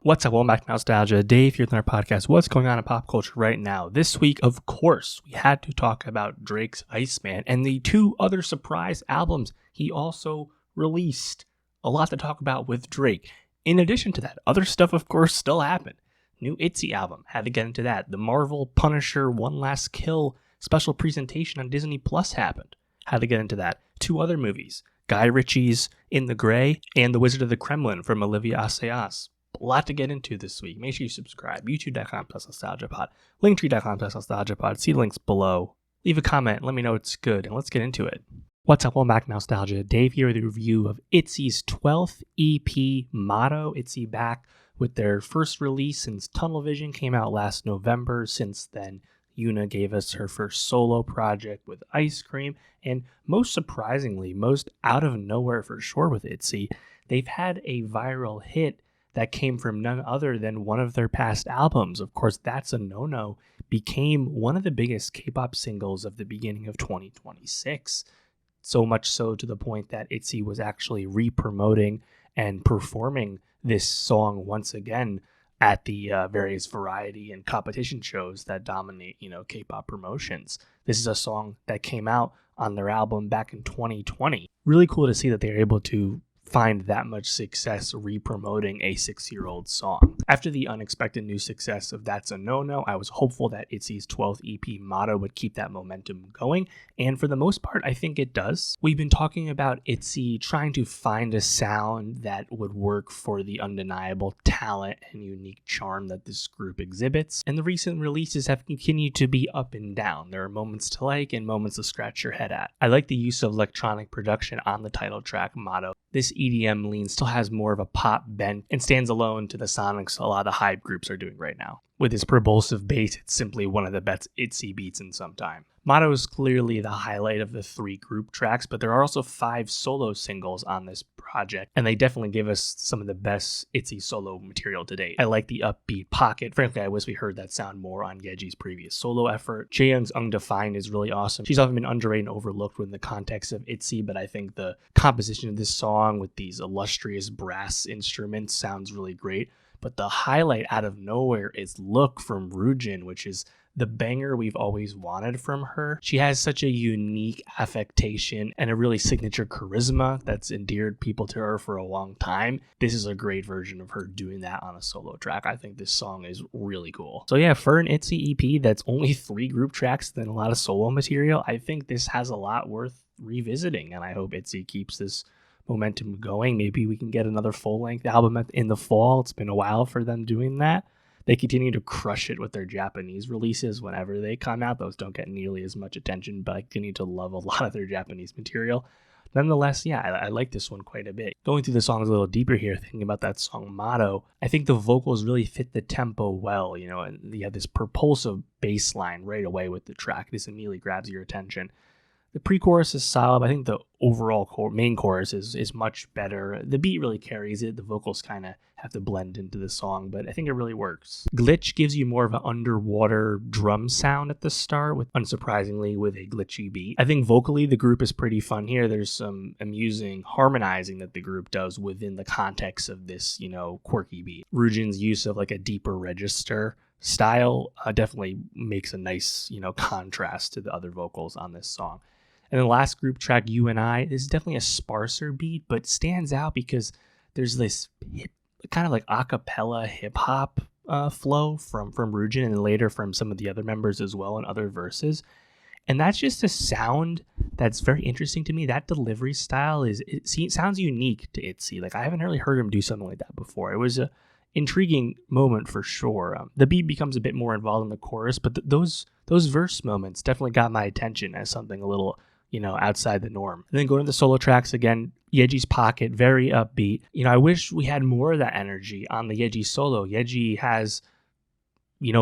What's up, welcome back to Nostalgia. Dave here with our podcast. What's going on in pop culture right now? This week, of course, we had to talk about Drake's Iceman and the two other surprise albums he also released. A lot to talk about with Drake. In addition to that, other stuff, of course, still happened. New ITZY album, had to get into that. The Marvel Punisher One Last Kill special presentation on Disney Plus happened. Had to get into that. Two other movies, Guy Ritchie's In the Gray and The Wizard of the Kremlin from Olivier Assayas. A lot to get into this week. Make sure you subscribe. YouTube.com/nostalgiapod. Linktree.com/nostalgiapod. See links below. Leave a comment. Let me know it's good. And let's get into it. What's up? Welcome back to Nostalgia. Dave here with a review of ITZY's 12th EP, Motto. ITZY back with their first release since Tunnel Vision came out last November. Since then, Yuna gave us her first solo project with Ice Cream. And most surprisingly, most out of nowhere for sure with ITZY, they've had a viral hit that came from none other than one of their past albums. Of course, That's a No-No became one of the biggest K-pop singles of the beginning of 2026. So much so to the point that ITZY was actually re-promoting and performing this song once again at the various variety and competition shows that dominate, K-pop promotions. This is a song that came out on their album back in 2020. Really cool to see that they're able to find that much success re-promoting a 6-year-old song. After the unexpected new success of That's a No-No, I was hopeful that ITZY's 12th EP, Motto, would keep that momentum going, and for the most part, I think it does. We've been talking about ITZY trying to find a sound that would work for the undeniable talent and unique charm that this group exhibits, and the recent releases have continued to be up and down. There are moments to like and moments to scratch your head at. I like the use of electronic production on the title track, Motto. This EDM lean still has more of a pop bent and stands alone to the sonics a lot of the hype groups are doing right now. With its propulsive bass, it's simply one of the best ITZY beats in some time. Motto is clearly the highlight of the 3 group tracks, but there are also 5 solo singles on this project, and they definitely give us some of the best ITZY solo material to date. I like the upbeat pocket. Frankly, I wish we heard that sound more on Yeji's previous solo effort. Jaeyoung's Undefined is really awesome. She's often been underrated and overlooked within the context of ITZY, but I think the composition of this song with these illustrious brass instruments sounds really great. But the highlight out of nowhere is Look from Ryujin, which is the banger we've always wanted from her. She has such a unique affectation and a really signature charisma that's endeared people to her for a long time. This is a great version of her doing that on a solo track. I think this song is really cool. So yeah, for an ITZY EP that's only 3 group tracks and a lot of solo material, I think this has a lot worth revisiting, and I hope ITZY keeps this momentum going. Maybe we can get another full-length album in the fall. It's been a while for them doing that. They continue to crush it with their Japanese releases whenever they come out. Those don't get nearly as much attention, but I continue to love a lot of their Japanese material. Nonetheless, yeah, I like this one quite a bit. Going through the songs a little deeper here, thinking about that song Motto, I think the vocals really fit the tempo well, and you have this propulsive bass line right away with the track. This immediately grabs your attention. The pre-chorus is solid. I think the overall main chorus is much better. The beat really carries it. The vocals kind of have to blend into the song, but I think it really works. Glitch gives you more of an underwater drum sound at the start, unsurprisingly, with a glitchy beat. I think vocally the group is pretty fun here. There's some amusing harmonizing that the group does within the context of this, quirky beat. Ryujin's use of like a deeper register style definitely makes a nice, contrast to the other vocals on this song. And the last group track, You and I, this is definitely a sparser beat, but stands out because there's this kind of like a cappella hip hop flow from Ryujin and later from some of the other members as well in other verses. And that's just a sound that's very interesting to me. That delivery style it sounds unique to ITZY. Like I haven't really heard him do something like that before. It was a intriguing moment for sure. The beat becomes a bit more involved in the chorus, but those verse moments definitely got my attention as something a little outside the norm. And then going to the solo tracks again, Yeji's Pocket, very upbeat. I wish we had more of that energy on the Yeji solo. Yeji has,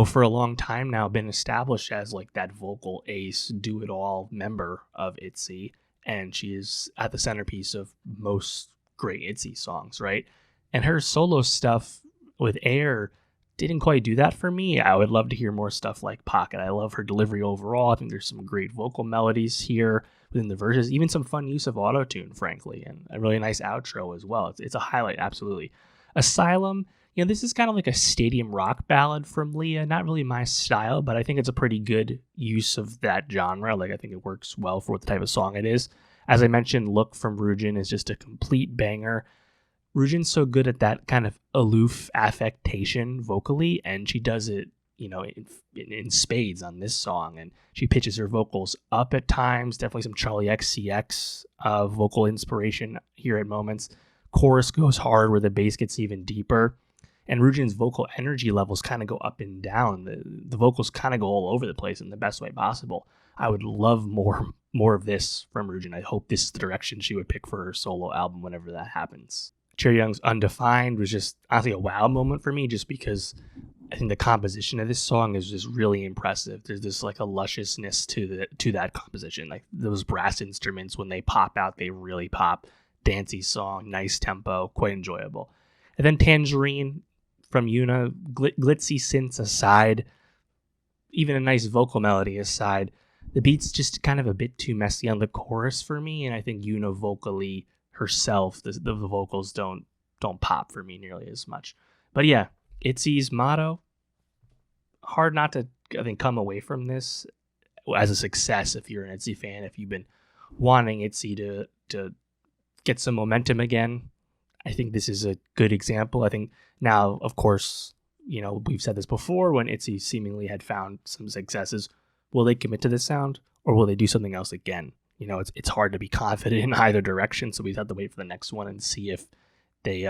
for a long time now been established as like that vocal ace, do-it-all member of ITZY, and she is at the centerpiece of most great ITZY songs, right? And her solo stuff with Air didn't quite do that for me. I would love to hear more stuff like Pocket. I love her delivery overall. I think there's some great vocal melodies here within the verses, even some fun use of autotune, frankly, and a really nice outro as well. It's a highlight, absolutely. Asylum, This is kind of like a stadium rock ballad from Leah. Not really my style, but I think it's a pretty good use of that genre. Like, I think it works well for what the type of song it is. As I mentioned, Look from Rujin is just a complete banger. Rujin's so good at that kind of aloof affectation vocally, and she does it, in spades on this song. And she pitches her vocals up at times. Definitely some Charlie XCX vocal inspiration here at moments. Chorus goes hard where the bass gets even deeper. And Rujin's vocal energy levels kind of go up and down. The vocals kind of go all over the place in the best way possible. I would love more of this from Rujin. I hope this is the direction she would pick for her solo album whenever that happens. Cherry Young's Undefined was just honestly a wow moment for me, just because I think the composition of this song is just really impressive. There's this like a lusciousness to that composition. Like those brass instruments, when they pop out, they really pop. Dancey song, nice tempo, quite enjoyable. And then Tangerine from Yuna, glitzy synths aside, even a nice vocal melody aside, the beat's just kind of a bit too messy on the chorus for me, and I think Yuna vocally herself, the vocals don't pop for me nearly as much. But yeah, ITZY's motto, hard not to, I think, come away from this as a success if you're an ITZY fan, if you've been wanting ITZY to get some momentum again. I think this is a good example. I think now, of course, we've said this before, when ITZY seemingly had found some successes, will they commit to this sound or will they do something else again? It's hard to be confident in either direction, so we have to wait for the next one and see if they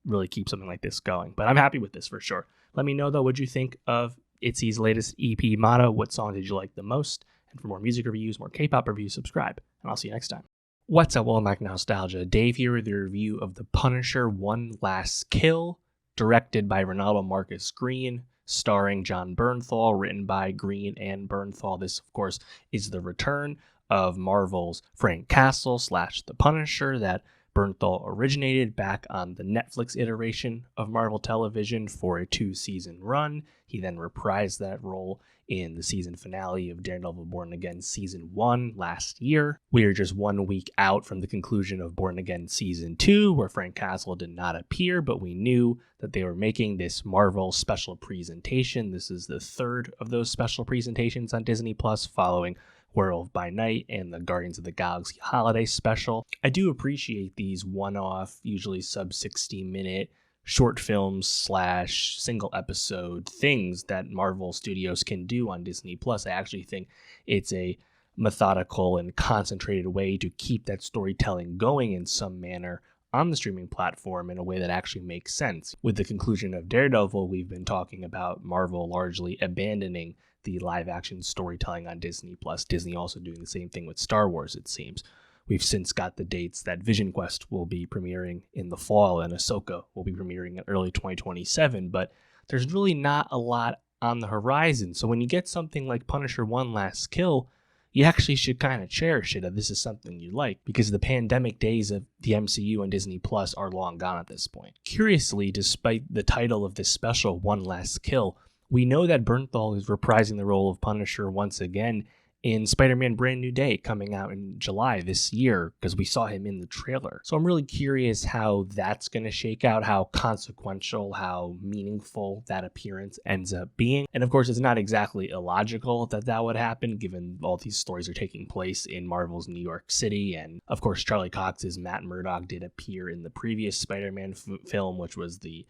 really keep something like this going. But I'm happy with this for sure. Let me know, though, what you think of ITZY's latest EP, Motto. What song did you like the most? And for more music reviews, more K-pop reviews, subscribe. And I'll see you next time. What's up, Welcome Back Nostalgia? Dave here with the review of The Punisher: One Last Kill, directed by Ronaldo Marcus Green, starring John Bernthal, written by Green and Bernthal. This, of course, is the return of Marvel's Frank Castle / The Punisher that Bernthal originated back on the Netflix iteration of Marvel Television for a 2-season run. He then reprised that role in the season finale of Daredevil Born Again Season 1 last year. We are just 1 week out from the conclusion of Born Again Season 2, where Frank Castle did not appear, but we knew that they were making this Marvel special presentation. This is the third of those special presentations on Disney Plus, following Werewolf by Night and the Guardians of the Galaxy holiday special. I do appreciate these one-off, usually sub 60-minute short films / single episode things that Marvel Studios can do on Disney Plus. I actually think it's a methodical and concentrated way to keep that storytelling going in some manner on the streaming platform in a way that actually makes sense. With the conclusion of Daredevil, we've been talking about Marvel largely abandoning the live action storytelling on Disney Plus. Disney also doing the same thing with Star Wars, it seems. We've since got the dates that Vision Quest will be premiering in the fall and Ahsoka will be premiering in early 2027, but there's really not a lot on the horizon. So when you get something like Punisher: One Last Kill, you actually should kind of cherish it if this is something you like, because the pandemic days of the MCU and Disney Plus are long gone at this point. Curiously, despite the title of this special, One Last Kill, we know that Bernthal is reprising the role of Punisher once again in Spider-Man Brand New Day, coming out in July this year, because we saw him in the trailer. So I'm really curious how that's going to shake out, how consequential, how meaningful that appearance ends up being. And of course, it's not exactly illogical that that would happen, given all these stories are taking place in Marvel's New York City. And of course, Charlie Cox's Matt Murdock did appear in the previous Spider-Man film, which was the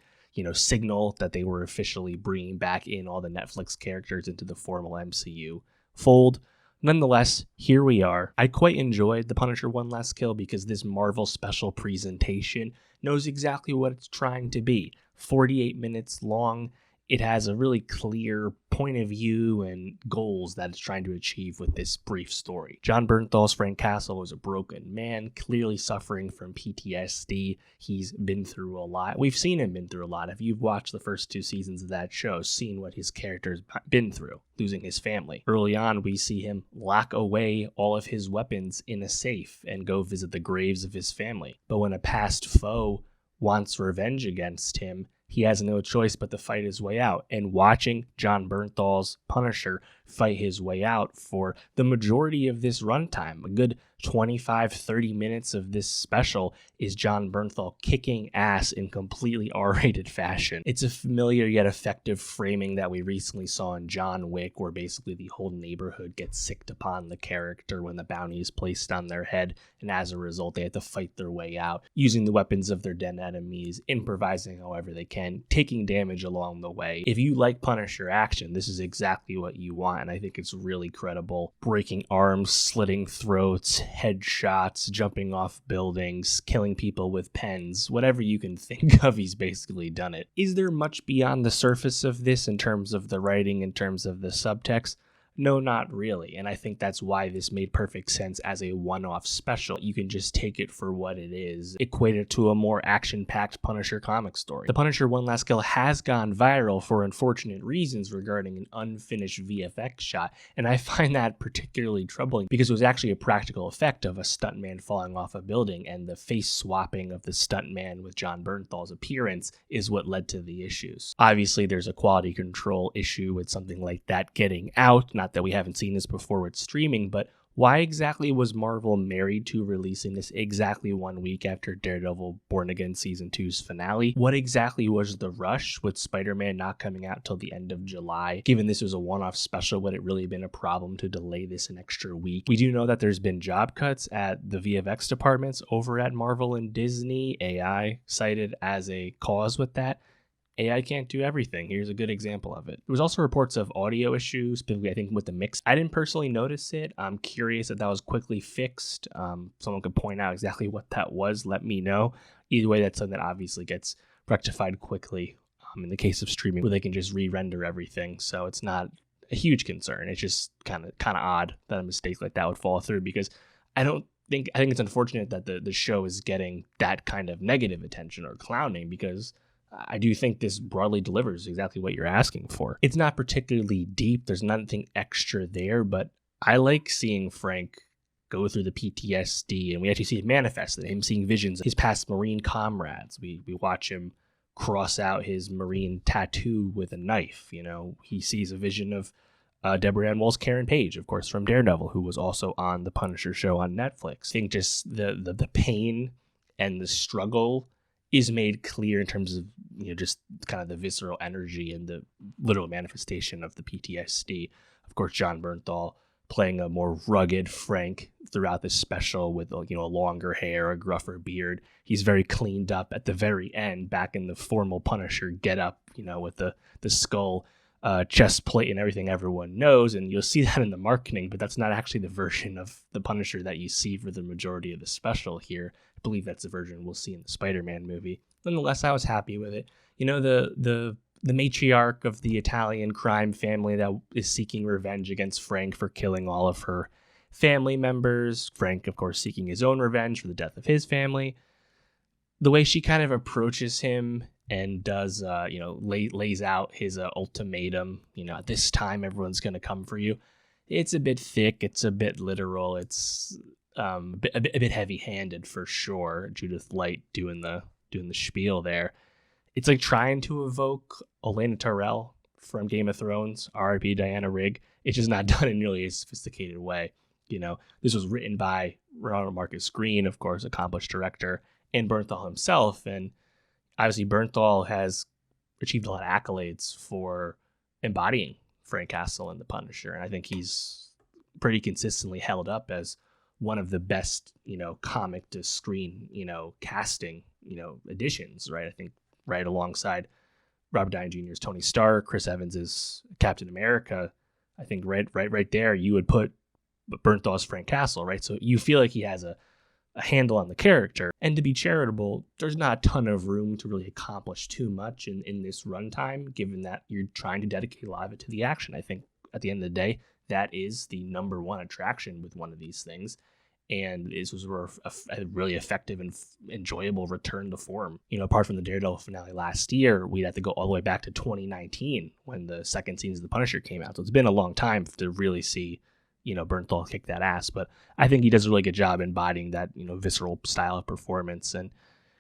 signal that they were officially bringing back in all the Netflix characters into the formal MCU fold. Nonetheless, here we are. I quite enjoyed The Punisher: One Last Kill because this Marvel special presentation knows exactly what it's trying to be. 48 minutes long. It has a really clear point of view and goals that it's trying to achieve with this brief story. John Bernthal's Frank Castle was a broken man, clearly suffering from PTSD. He's been through a lot. We've seen him been through a lot. If you've watched the first 2 seasons of that show, seen what his character's been through, losing his family. Early on, we see him lock away all of his weapons in a safe and go visit the graves of his family. But when a past foe wants revenge against him, he has no choice but to fight his way out. And watching John Bernthal's Punisher fight his way out for the majority of this runtime, a good 25-30 minutes of this special is Jon Bernthal kicking ass in completely R-rated fashion. It's a familiar yet effective framing that we recently saw in John Wick, where basically the whole neighborhood gets sicked upon the character when the bounty is placed on their head, and as a result they have to fight their way out, using the weapons of their dead enemies, improvising however they can, taking damage along the way. If you like Punisher action, this is exactly what you want, and I think it's really credible. Breaking arms, slitting throats, headshots, jumping off buildings, killing people with pens, whatever you can think of, he's basically done it. Is there much beyond the surface of this in terms of the writing, in terms of the subtext? No, not really, and I think that's why this made perfect sense as a one-off special. You can just take it for what it is, equate it to a more action-packed Punisher comic story. The Punisher One Last Kill has gone viral for unfortunate reasons regarding an unfinished VFX shot, and I find that particularly troubling because it was actually a practical effect of a stuntman falling off a building, and the face swapping of the stuntman with Jon Bernthal's appearance is what led to the issues. Obviously, there's a quality control issue with something like that getting out, not that we haven't seen this before with streaming, but why exactly was Marvel married to releasing this exactly 1 week after Daredevil Born Again Season 2's finale? What exactly was the rush with Spider-Man not coming out till the end of July? Given this was a one-off special, would it really been a problem to delay this an extra week? We do know that there's been job cuts at the VFX departments over at Marvel and Disney, AI cited as a cause with that. AI can't do everything. Here's a good example of it. There was also reports of audio issues, specifically I think with the mix. I didn't personally notice it. I'm curious if that was quickly fixed. Someone could point out exactly what that was. Let me know. Either way, that's something that obviously gets rectified quickly in the case of streaming, where they can just re-render everything. So it's not a huge concern. It's just kind of odd that a mistake like that would fall through, because I think it's unfortunate that the show is getting that kind of negative attention or clowning, because I do think this broadly delivers exactly what you're asking for. It's not particularly deep. There's nothing extra there, but I like seeing Frank go through the PTSD, and we actually see it manifested, him seeing visions of his past Marine comrades. We watch him cross out his Marine tattoo with a knife. You know, he sees a vision of Deborah Ann Woll's Karen Page, of course, from Daredevil, who was also on the Punisher show on Netflix. I think just the pain and the struggle is made clear in terms of, you know, just kind of the visceral energy and the literal manifestation of the PTSD. Of course, Jon Bernthal playing a more rugged Frank throughout this special with, you know, a longer hair, a gruffer beard. He's very cleaned up at the very end, back in the formal Punisher getup, you know, with the skull chest plate and everything everyone knows, and you'll see that in the marketing, but that's not actually the version of the Punisher that you see for the majority of the special here. I believe that's the version we'll see in the Spider-Man movie. Nonetheless, I was happy with it. You know, the matriarch of the Italian crime family that is seeking revenge against Frank for killing all of her family members. Frank, of course, seeking his own revenge for the death of his family. The way she kind of approaches him and does, lays out his ultimatum, you know, at this time everyone's going to come for you. It's a bit thick. It's a bit literal. It's a bit heavy-handed for sure. Judith Light doing the spiel there. It's like trying to evoke Olenna Tyrell from Game of Thrones, R.I.P. Diana Rigg. It's just not done in nearly a sophisticated way. You know, this was written by Ronald Marcus Green, of course, accomplished director, and Bernthal himself. And obviously Bernthal has achieved a lot of accolades for embodying Frank Castle in The Punisher. And I think he's pretty consistently held up as one of the best, you know, comic to screen, you know, casting, you know, additions, right? I think right alongside Robert Downey Jr.'s Tony Stark, Chris Evans' Captain America. I think right there, you would put Bernthal's Frank Castle, right? So you feel like he has a handle on the character. And to be charitable, there's not a ton of room to really accomplish too much in this runtime, given that you're trying to dedicate a lot of it to the action. I think at the end of the day, that is the number one attraction with one of these things. And this was a really effective and enjoyable return to form. You know, apart from the Daredevil finale last year, we'd have to go all the way back to 2019 when the second season of The Punisher came out. So it's been a long time to really see, you know, Bernthal kick that ass. But I think he does a really good job embodying that, you know, visceral style of performance. And,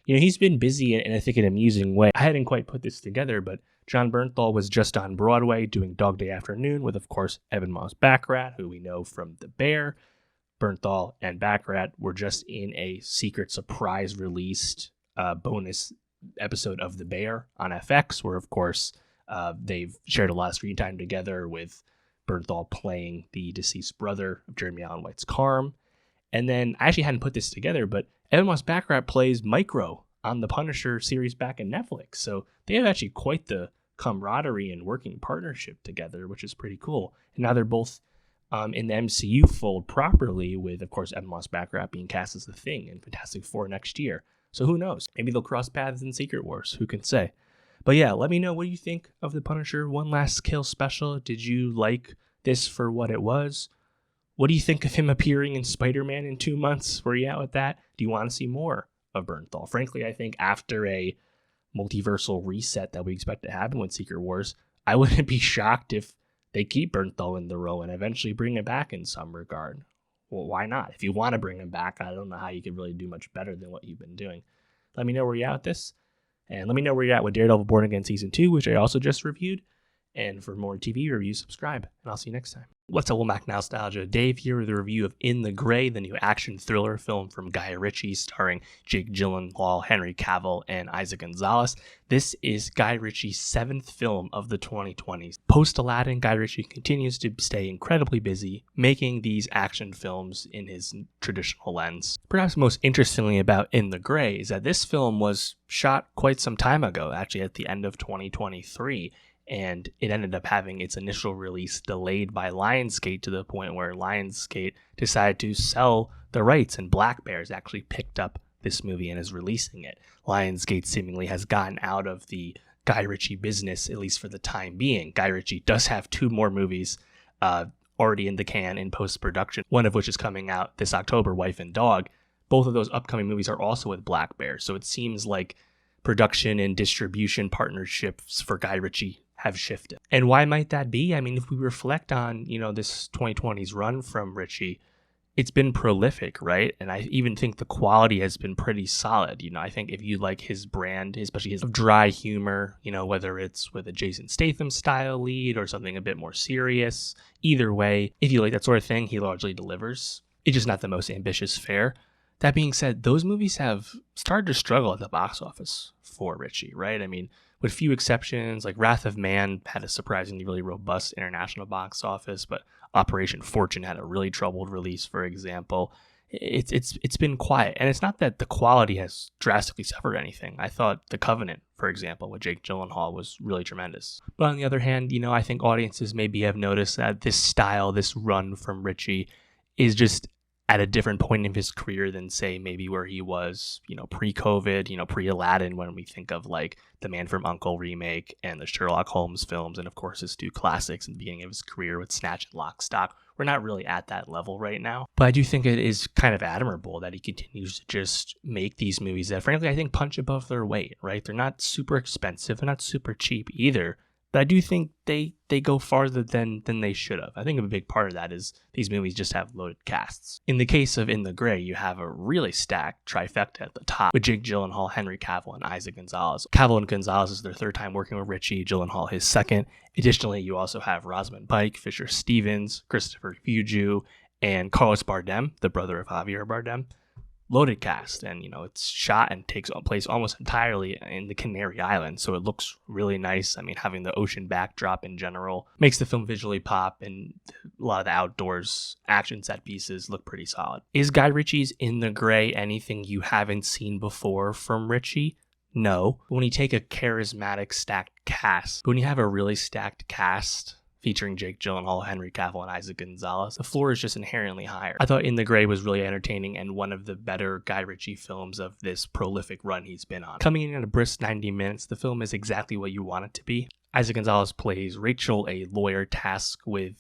you know, he's been busy in I think an amusing way. I hadn't quite put this together, but Jon Bernthal was just on Broadway doing Dog Day Afternoon with, of course, Evan Moss-Baccarat, who we know from The Bear. Bernthal and Baccarat were just in a secret surprise released bonus episode of The Bear on FX, where, of course, they've shared a lot of screen time together, with Bernthal playing the deceased brother of Jeremy Allen White's Carm. And then, I actually hadn't put this together, but Evan Moss Baccarat plays Micro on the Punisher series back in Netflix. So they have actually quite the camaraderie and working partnership together, which is pretty cool. And now they're both in the MCU fold properly, with, of course, Evan Moss Baccarat being cast as the Thing in Fantastic Four next year. So who knows? Maybe they'll cross paths in Secret Wars. Who can say? But yeah, let me know what you think of the Punisher One Last Kill special. Did you like this for what it was? What do you think of him appearing in Spider-Man in 2 months? Where are you at with that? Do you want to see more of Bernthal? Frankly, I think after a multiversal reset that we expect to happen with Secret Wars, I wouldn't be shocked if they keep Bernthal in the role and eventually bring him back in some regard. Well, why not? If you want to bring him back, I don't know how you could really do much better than what you've been doing. Let me know where you're at with this. And let me know where you're at with Daredevil Born Again Season 2, which I also just reviewed. And for more TV reviews, subscribe. And I'll see you next time. What's up, Womack Nostalgia? Dave here with a review of In the Gray, the new action thriller film from Guy Ritchie, starring Jake Gyllenhaal, Henry Cavill, and Isaac Gonzalez. This is Guy Ritchie's 7th film of the 2020s. Post-Aladdin, Guy Ritchie continues to stay incredibly busy making these action films in his traditional lens. Perhaps most interestingly about In the Gray is that this film was shot quite some time ago, actually at the end of 2023. And it ended up having its initial release delayed by Lionsgate, to the point where Lionsgate decided to sell the rights, and Black Bears actually picked up this movie and is releasing it. Lionsgate seemingly has gotten out of the Guy Ritchie business, at least for the time being. Guy Ritchie does have 2 more movies already in the can in post-production, one of which is coming out this October, Wife and Dog. Both of those upcoming movies are also with Black Bears, so it seems like production and distribution partnerships for Guy Ritchie have shifted. And why might that be? I mean, if we reflect on, this 2020s run from Ritchie, it's been prolific, right? And I even think the quality has been pretty solid. I think if you like his brand, especially his dry humor, whether it's with a Jason Statham style lead or something a bit more serious, either way, if you like that sort of thing, he largely delivers. It's just not the most ambitious fare. That being said, those movies have started to struggle at the box office for Ritchie, right? I mean, with few exceptions, like Wrath of Man had a surprisingly really robust international box office, but Operation Fortune had a really troubled release, for example. It's been quiet, and it's not that the quality has drastically suffered anything. I thought The Covenant, for example, with Jake Gyllenhaal was really tremendous. But on the other hand, I think audiences maybe have noticed that this style, this run from Ritchie, is just at a different point in his career than, say, maybe where he was, pre-COVID, pre-Aladdin, when we think of like the Man from U.N.C.L.E. remake and the Sherlock Holmes films, and of course his 2 classics in the beginning of his career with Snatch and Lock, Stock. We're not really at that level right now. But I do think it is kind of admirable that he continues to just make these movies that, frankly, I think punch above their weight, right? They're not super expensive. They're not super cheap either. But I do think they go farther than they should have. I think a big part of that is these movies just have loaded casts. In the case of In the Gray, you have a really stacked trifecta at the top with Jake Gyllenhaal, Henry Cavill, and Isaac Gonzalez. Cavill and Gonzalez is their 3rd time working with Ritchie, Gyllenhaal his 2nd. Additionally, you also have Rosamund Pike, Fisher Stevens, Christopher Pugh, and Carlos Bardem, the brother of Javier Bardem. Loaded cast, and it's shot and takes place almost entirely in the Canary Islands, so it looks really nice. I mean, having the ocean backdrop in general makes the film visually pop, and a lot of the outdoors action set pieces look pretty solid. Is Guy Ritchie's In the Gray anything you haven't seen before from Ritchie? No. When you take a charismatic stacked cast, when you have a really stacked cast featuring Jake Gyllenhaal, Henry Cavill, and Isaac Gonzalez, the floor is just inherently higher. I thought In the Gray was really entertaining and one of the better Guy Ritchie films of this prolific run he's been on. Coming in at a brisk 90 minutes, the film is exactly what you want it to be. Isaac Gonzalez plays Rachel, a lawyer tasked with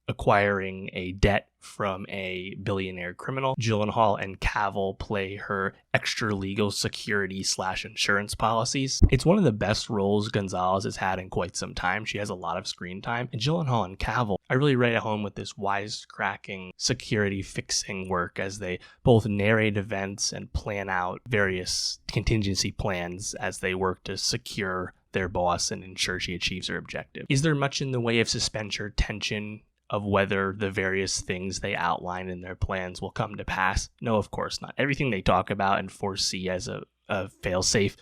acquiring a debt from a billionaire criminal. Gyllenhaal and Cavill play her extra legal security / insurance policies. It's one of the best roles Gonzalez has had in quite some time. She has a lot of screen time. And Gyllenhaal and Cavill, I really write at home with this wisecracking security fixing work as they both narrate events and plan out various contingency plans as they work to secure their boss and ensure she achieves her objective. Is there much in the way of suspense or tension of whether the various things they outline in their plans will come to pass? No, of course not. Everything they talk about and foresee as a failsafe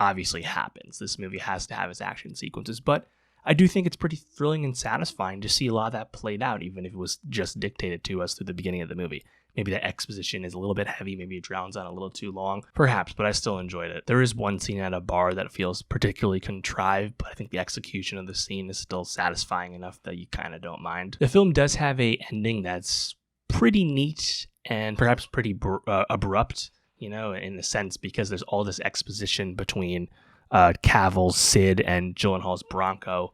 obviously happens. This movie has to have its action sequences, but I do think it's pretty thrilling and satisfying to see a lot of that played out, even if it was just dictated to us through the beginning of the movie. Maybe that exposition is a little bit heavy, maybe it drowns on a little too long, perhaps, but I still enjoyed it. There is one scene at a bar that feels particularly contrived, but I think the execution of the scene is still satisfying enough that you kind of don't mind. The film does have a ending that's pretty neat and perhaps pretty abrupt, in a sense, because there's all this exposition between Cavill's Sid and Gyllenhaal's Bronco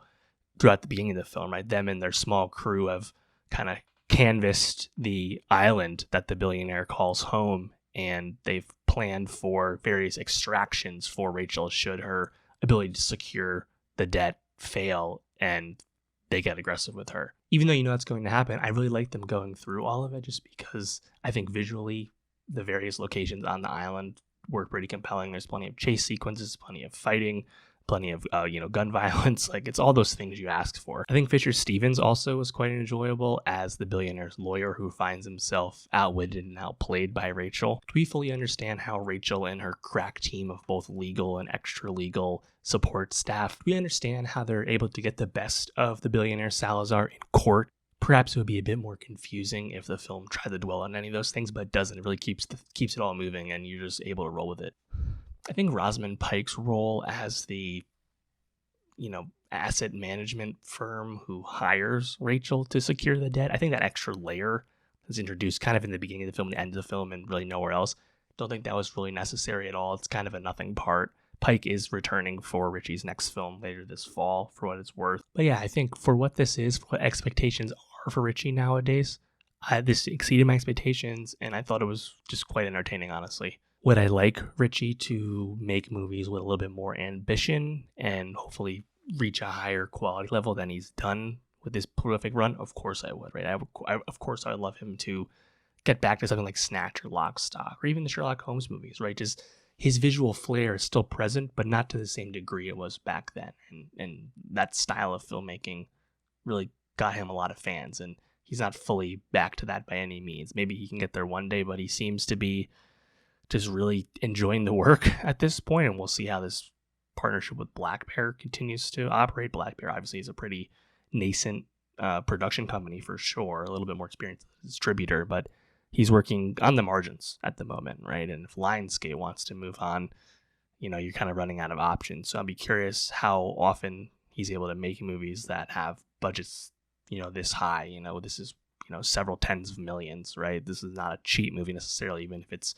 throughout the beginning of the film, right? Them and their small crew have kind of canvassed the island that the billionaire calls home, and they've planned for various extractions for Rachel should her ability to secure the debt fail and they get aggressive with her. Even though that's going to happen, I really like them going through all of it just because I think visually the various locations on the island work pretty compelling. There's plenty of chase sequences, plenty of fighting, plenty of gun violence. Like, it's all those things you asked for. I think Fisher Stevens also was quite enjoyable as the billionaire's lawyer who finds himself outwitted and outplayed by Rachel. We fully understand how Rachel and her crack team of both legal and extra legal support staff, we understand how they're able to get the best of the billionaire Salazar in court. Perhaps it would be a bit more confusing if the film tried to dwell on any of those things, but it doesn't. It really keeps it all moving, and you're just able to roll with it. I think Rosamund Pike's role as the, asset management firm who hires Rachel to secure the debt, I think that extra layer is introduced kind of in the beginning of the film, the end of the film, and really nowhere else. Don't think that was really necessary at all. It's kind of a nothing part. Pike is returning for Ritchie's next film later this fall, for what it's worth. But yeah, I think for what this is, for what expectations are for Ritchie nowadays, this exceeded my expectations, and I thought it was just quite entertaining, honestly. Would I like Ritchie to make movies with a little bit more ambition and hopefully reach a higher quality level than he's done with this prolific run? Of course I would, right? Of course I would love him to get back to something like Snatch or Lock, Stock, or even the Sherlock Holmes movies, right? Just his visual flair is still present, but not to the same degree it was back then. And that style of filmmaking really got him a lot of fans, and he's not fully back to that by any means. Maybe he can get there one day, but he seems to be just really enjoying the work at this point, and we'll see how this partnership with Black Bear continues to operate. Black Bear obviously is a pretty nascent production company for sure, a little bit more experienced distributor, but he's working on the margins at the moment, right? And if Lionsgate wants to move on, you're kind of running out of options. So I'll be curious how often he's able to make movies that have budgets, this high. This is, several tens of millions, right? This is not a cheap movie necessarily, even if it's,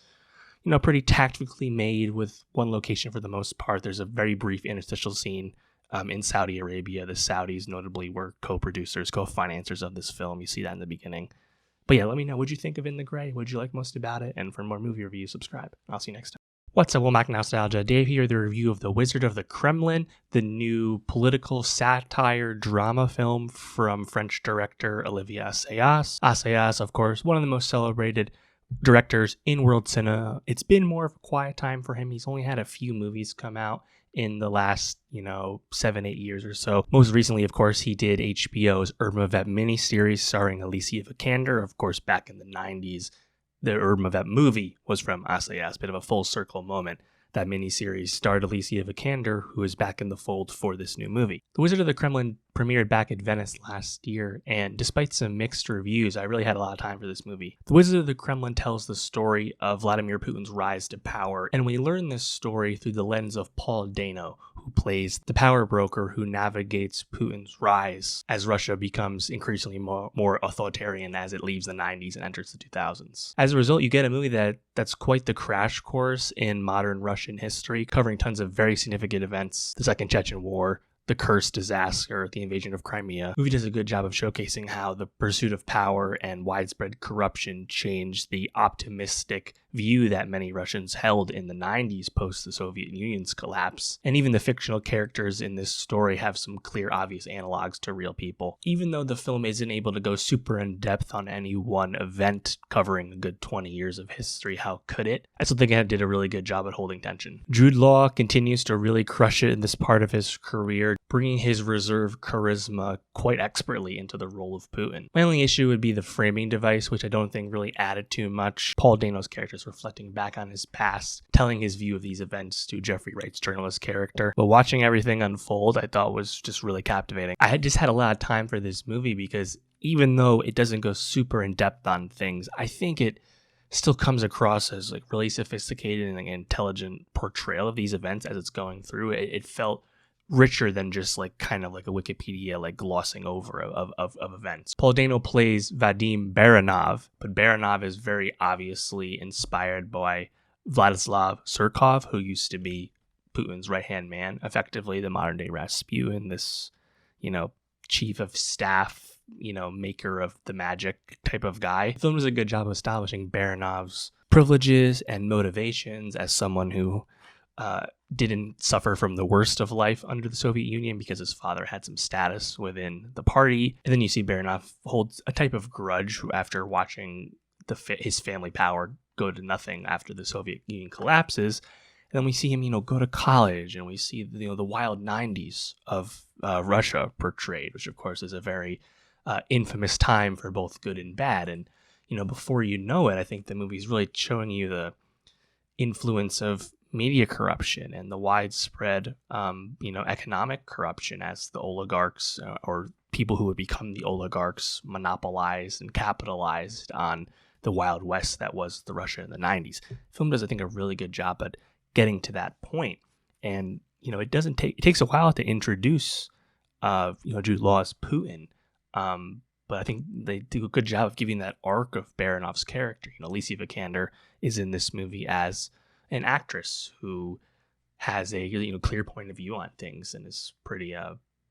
pretty tactically made with one location for the most part. There's a very brief interstitial scene in Saudi Arabia. The Saudis notably were co-producers, co-financers of this film. You see that in the beginning. But yeah, let me know. What'd you think of In the Gray? What'd you like most about it? And for more movie reviews, subscribe. I'll see you next time. What's up, Womack Nostalgia? Dave here, the review of The Wizard of the Kremlin, the new political satire drama film from French director Olivier Assayas. Assayas, of course, one of the most celebrated directors in world cinema. It's been more of a quiet time for him. He's only had a few movies come out in the last, 7-8 years or so. Most recently, of course, he did HBO's Irma Vep miniseries starring Alicia Vikander. Of course, back in the 90s, the Irma Vep movie was from Assayas, bit of a full circle moment. That miniseries starred Alicia Vikander, who is back in the fold for this new movie. The Wizard of the Kremlin premiered back at Venice last year, and despite some mixed reviews, I really had a lot of time for this movie. The Wizard of the Kremlin tells the story of Vladimir Putin's rise to power, and we learn this story through the lens of Paul Dano, who plays the power broker who navigates Putin's rise as Russia becomes increasingly more authoritarian as it leaves the 90s and enters the 2000s. As a result, you get a movie that's quite the crash course in modern Russian history, covering tons of very significant events: the Second Chechen War, the Kursk disaster, the invasion of Crimea. The movie does a good job of showcasing how the pursuit of power and widespread corruption changed the optimistic view that many Russians held in the 90s post the Soviet Union's collapse. And even the fictional characters in this story have some clear, obvious analogs to real people. Even though the film isn't able to go super in depth on any one event covering a good 20 years of history, how could it? I still think it did a really good job at holding tension. Jude Law continues to really crush it in this part of his career. bringing his reserve charisma quite expertly into the role of Putin. My only issue would be the framing device, which I don't think really added too much. Paul Dano's character is reflecting back on his past, telling his view of these events to Jeffrey Wright's journalist character. But watching everything unfold, I thought was just really captivating. I had just had a lot of time for this movie because even though it doesn't go super in depth on things, I think it still comes across as like really sophisticated and like, intelligent portrayal of these events as it's going through. It felt richer than just like kind of like a Wikipedia like glossing over of events. Paul Dano plays Vadim Baranov, but Baranov is very obviously inspired by Vladislav Surkov, who used to be Putin's right-hand man, effectively the modern-day Rasputin, this, chief of staff, maker of the magic type of guy. The film does a good job of establishing Baranov's privileges and motivations as someone who didn't suffer from the worst of life under the Soviet Union because his father had some status within the party. And then you see Baranov holds a type of grudge after watching his family power go to nothing after the Soviet Union collapses. And then we see him, go to college, and we see, the wild 90s of Russia portrayed, which of course is a very infamous time for both good and bad. And, before you know it, I think the movie's really showing you the influence of media corruption and the widespread, economic corruption as the oligarchs or people who would become the oligarchs monopolized and capitalized on the Wild West that was the Russia in the 90s. The film does, I think, a really good job at getting to that point. And, it takes a while to introduce, Jude Law's Putin. But I think they do a good job of giving that arc of Baranov's character. Alicia Vikander is in this movie as an actress who has a clear point of view on things and is pretty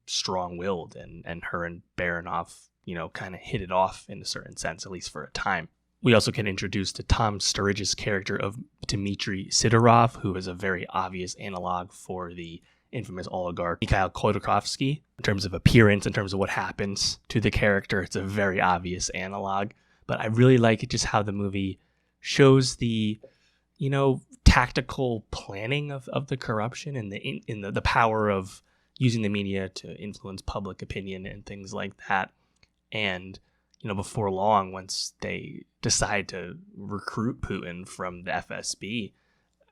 strong-willed, and her and Baranov kind of hit it off in a certain sense, at least for a time. We also get introduced to Tom Sturridge's character of Dmitry Sidorov, who is a very obvious analog for the infamous oligarch Mikhail Khodorkovsky. In terms of appearance, in terms of what happens to the character, it's a very obvious analog. But I really like just how the movie shows the tactical planning of the corruption and the power of using the media to influence public opinion and things like that. And before long, once they decide to recruit Putin from the FSB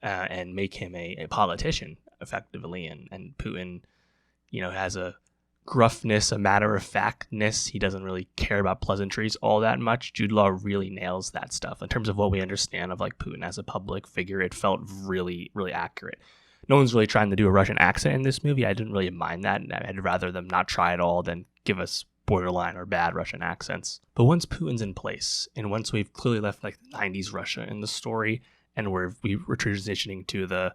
and make him a politician effectively, and Putin has a gruffness, a matter-of-factness. He doesn't really care about pleasantries all that much. Jude Law really nails that stuff. In terms of what we understand of like Putin as a public figure, it felt really, really accurate. No one's really trying to do a Russian accent in this movie. I didn't really mind that. I'd rather them not try at all than give us borderline or bad Russian accents. But once Putin's in place, and once we've clearly left like the 90s Russia in the story, and we're transitioning to the,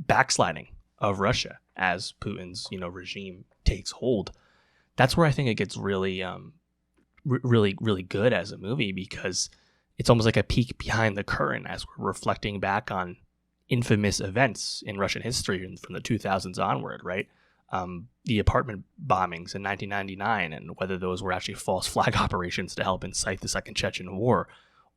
backsliding of Russia as Putin's, regime takes hold, that's where I think it gets really, really good as a movie, because it's almost like a peek behind the curtain as we're reflecting back on infamous events in Russian history from the 2000s onward, right? The apartment bombings in 1999, and whether those were actually false flag operations to help incite the Second Chechen War.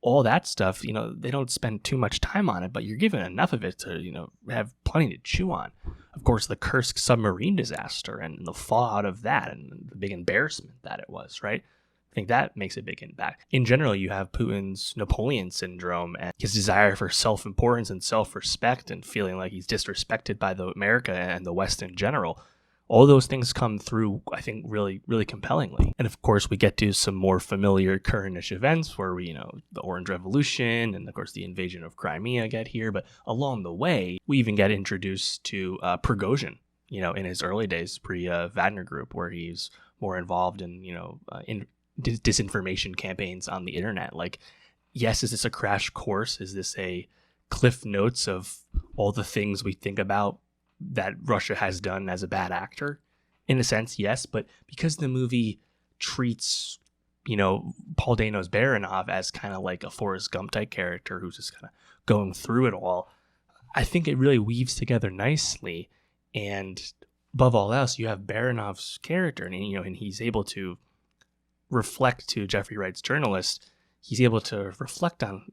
All that stuff, they don't spend too much time on it, but you're given enough of it to, have plenty to chew on. Of course, the Kursk submarine disaster and the fallout of that and the big embarrassment that it was, right? I think that makes a big impact. In general, you have Putin's Napoleon syndrome and his desire for self-importance and self-respect and feeling like he's disrespected by America and the West in general. All those things come through, I think, really, really compellingly. And of course, we get to some more familiar current-ish events where we, the Orange Revolution and, of course, the invasion of Crimea get here. But along the way, we even get introduced to Prigozhin, in his early days, pre-Wagner Group, where he's more involved in, in disinformation campaigns on the internet. Like, yes, is this a crash course? Is this a Cliff Notes of all the things we think about that Russia has done as a bad actor? In a sense, yes, but because the movie treats, Paul Dano's Baranov as kind of like a Forrest Gump type character who's just kind of going through it all, I think it really weaves together nicely. And above all else, you have Baranov's character, and and he's able to reflect to Jeffrey Wright's journalist. He's able to reflect on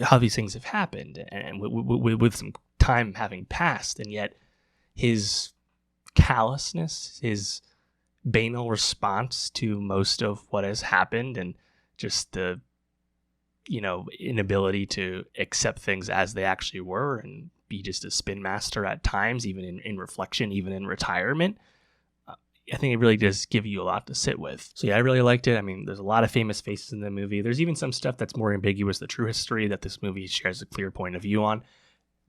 how these things have happened, and with some time having passed, and yet his callousness, his banal response to most of what has happened, and just the inability to accept things as they actually were and be just a spin master at times, even in reflection, even in retirement. I think it really does give you a lot to sit with. So yeah, I really liked it. I mean, there's a lot of famous faces in the movie. There's even some stuff that's more ambiguous, the true history that this movie shares a clear point of view on.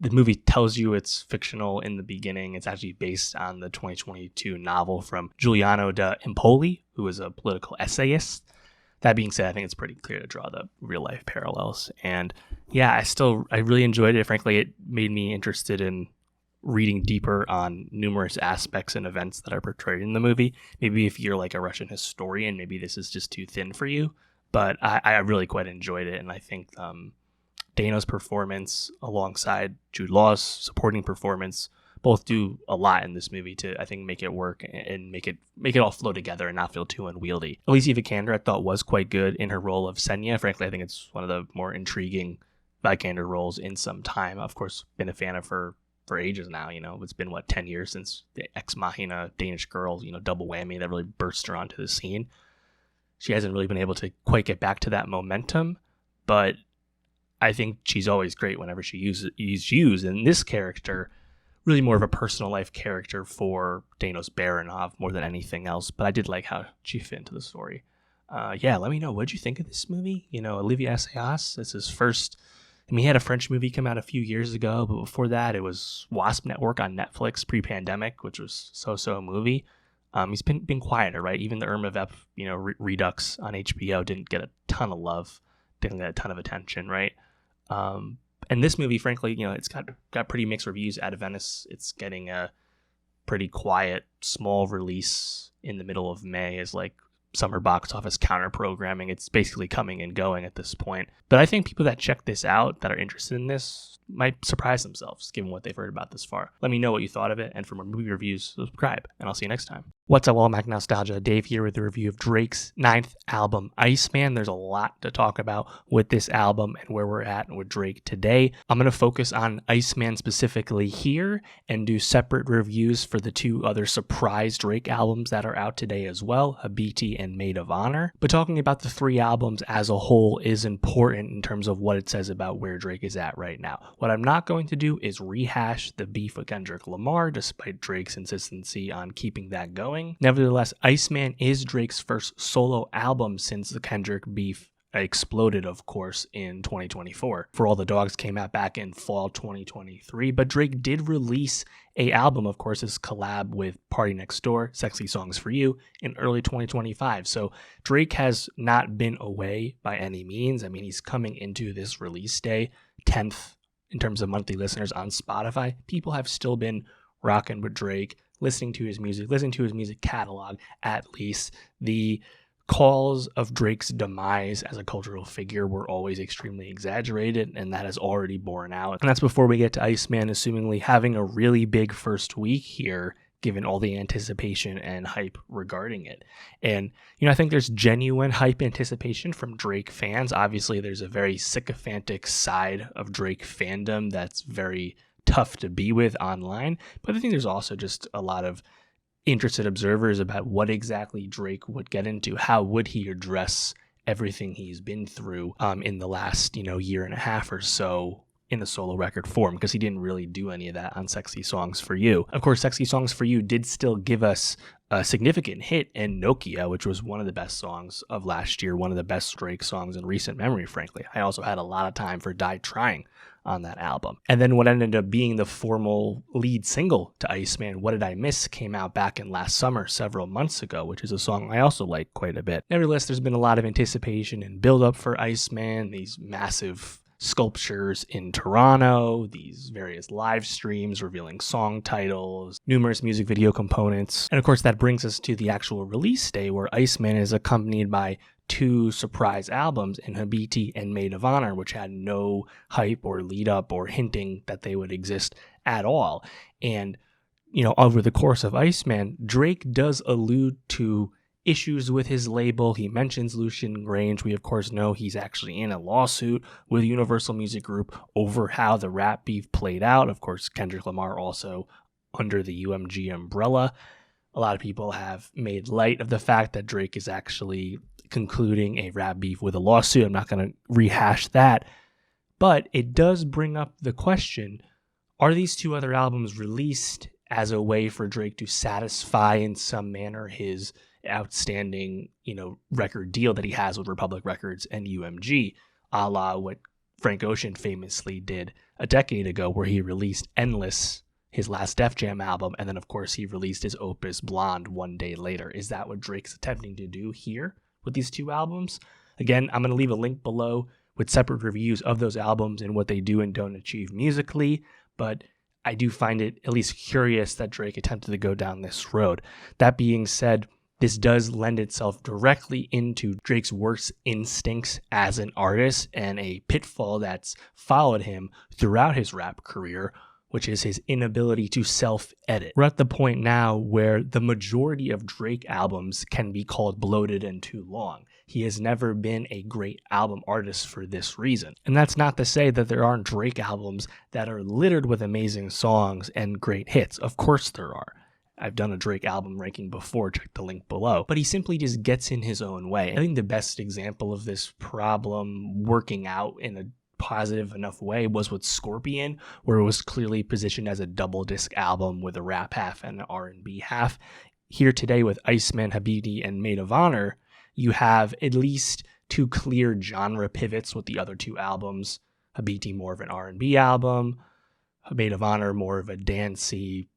The movie tells you it's fictional in the beginning. It's actually based on the 2022 novel from Giuliano da Empoli, who is a political essayist. That being said, I think it's pretty clear to draw the real life parallels. And yeah, I really enjoyed it. Frankly, it made me interested in reading deeper on numerous aspects and events that are portrayed in the movie. Maybe if you're like a Russian historian, maybe this is just too thin for you. But I really quite enjoyed it. And I think Dano's performance alongside Jude Law's supporting performance both do a lot in this movie to, I think, make it work and make it all flow together and not feel too unwieldy. Alicia Vikander, I thought, was quite good in her role of Senya. Frankly, I think it's one of the more intriguing Vikander roles in some time. Of course, been a fan of her for ages now. It's been 10 years since the Ex Machina Danish Girl, double whammy that really burst her onto the scene. She hasn't really been able to quite get back to that momentum, but I think she's always great whenever she's used. And this character, really more of a personal life character for Danos Baranov more than anything else. But I did like how she fit into the story. Let me know, what did you think of this movie? Olivier Assayas, it's his first. He had a French movie come out a few years ago, but before that, it was Wasp Network on Netflix pre-pandemic, which was so a movie. He's been quieter, right? Even the Irma Vep, Redux on HBO didn't get a ton of love, didn't get a ton of attention, right? And this movie, frankly, it's got pretty mixed reviews out of Venice. It's getting a pretty quiet, small release in the middle of May as like summer box office counter programming. It's basically coming and going at this point. But I think people that check this out, that are interested in this, might surprise themselves given what they've heard about this far. Let me know what you thought of it, and for more movie reviews, subscribe, and I'll see you next time. What's up, All Mac Nostalgia? Dave here with a review of Drake's 9th album, Iceman. There's a lot to talk about with this album and where we're at with Drake today. I'm going to focus on Iceman specifically here and do separate reviews for the two other surprise Drake albums that are out today as well, Habibti and Maid of Honour. But talking about the three albums as a whole is important in terms of what it says about where Drake is at right now. What I'm not going to do is rehash the beef with Kendrick Lamar, despite Drake's insistency on keeping that going. Nevertheless, Iceman is Drake's first solo album since the Kendrick beef exploded, of course, in 2024. For All the Dogs came out back in fall 2023, but Drake did release a album, of course, his collab with Party Next Door, Sexy Songs for You, in early 2025. So Drake has not been away by any means. I mean, he's coming into this release day, 10th in terms of monthly listeners on Spotify. People have still been rocking with Drake, listening to his music catalog, at least. The calls of Drake's demise as a cultural figure were always extremely exaggerated, and that has already borne out. And that's before we get to Iceman assumingly having a really big first week here, given all the anticipation and hype regarding it. And, I think there's genuine hype anticipation from Drake fans. Obviously, there's a very sycophantic side of Drake fandom that's very tough to be with online. But I think there's also just a lot of interested observers about what exactly Drake would get into. How would he address everything he's been through in the last, year and a half or so in the solo record form, because he didn't really do any of that on Sexy Songs for You. Of course, Sexy Songs for You did still give us a significant hit in Nokia, which was one of the best songs of last year, one of the best Drake songs in recent memory, frankly. I also had a lot of time for Die Trying on that album. And then what ended up being the formal lead single to Iceman, What Did I Miss, came out back in last summer, several months ago, which is a song I also like quite a bit. Nevertheless, there's been a lot of anticipation and build-up for Iceman, these massive sculptures in Toronto, these various live streams revealing song titles, numerous music video components. And of course, that brings us to the actual release day, where Iceman is accompanied by two surprise albums in Habibti and Maid of Honour, which had no hype or lead up or hinting that they would exist at all. And, over the course of Iceman, Drake does allude to issues with his label. He mentions Lucian Grange. We of course know he's actually in a lawsuit with Universal Music Group over how the rap beef played out. Of course, Kendrick Lamar also under the UMG umbrella. A lot of people have made light of the fact that Drake is actually concluding a rap beef with a lawsuit. I'm not going to rehash that. But it does bring up the question, are these two other albums released as a way for Drake to satisfy in some manner his outstanding, record deal that he has with Republic Records and UMG, a la what Frank Ocean famously did a decade ago, where he released Endless, his last Def Jam album, and then of course he released his opus Blonde one day later. Is that what Drake's attempting to do here with these two albums? Again, I'm going to leave a link below with separate reviews of those albums and what they do and don't achieve musically, but I do find it at least curious that Drake attempted to go down this road. That being said, this does lend itself directly into Drake's worst instincts as an artist and a pitfall that's followed him throughout his rap career, which is his inability to self-edit. We're at the point now where the majority of Drake albums can be called bloated and too long. He has never been a great album artist for this reason. And that's not to say that there aren't Drake albums that are littered with amazing songs and great hits. Of course there are. I've done a Drake album ranking before, check the link below. But he simply just gets in his own way. I think the best example of this problem working out in a positive enough way was with Scorpion, where it was clearly positioned as a double disc album with a rap half and an R&B half. Here today with Iceman, Habibti, and Maid of Honour, you have at least two clear genre pivots with the other two albums. Habibti more of an R&B album, Maid of Honour more of a dancey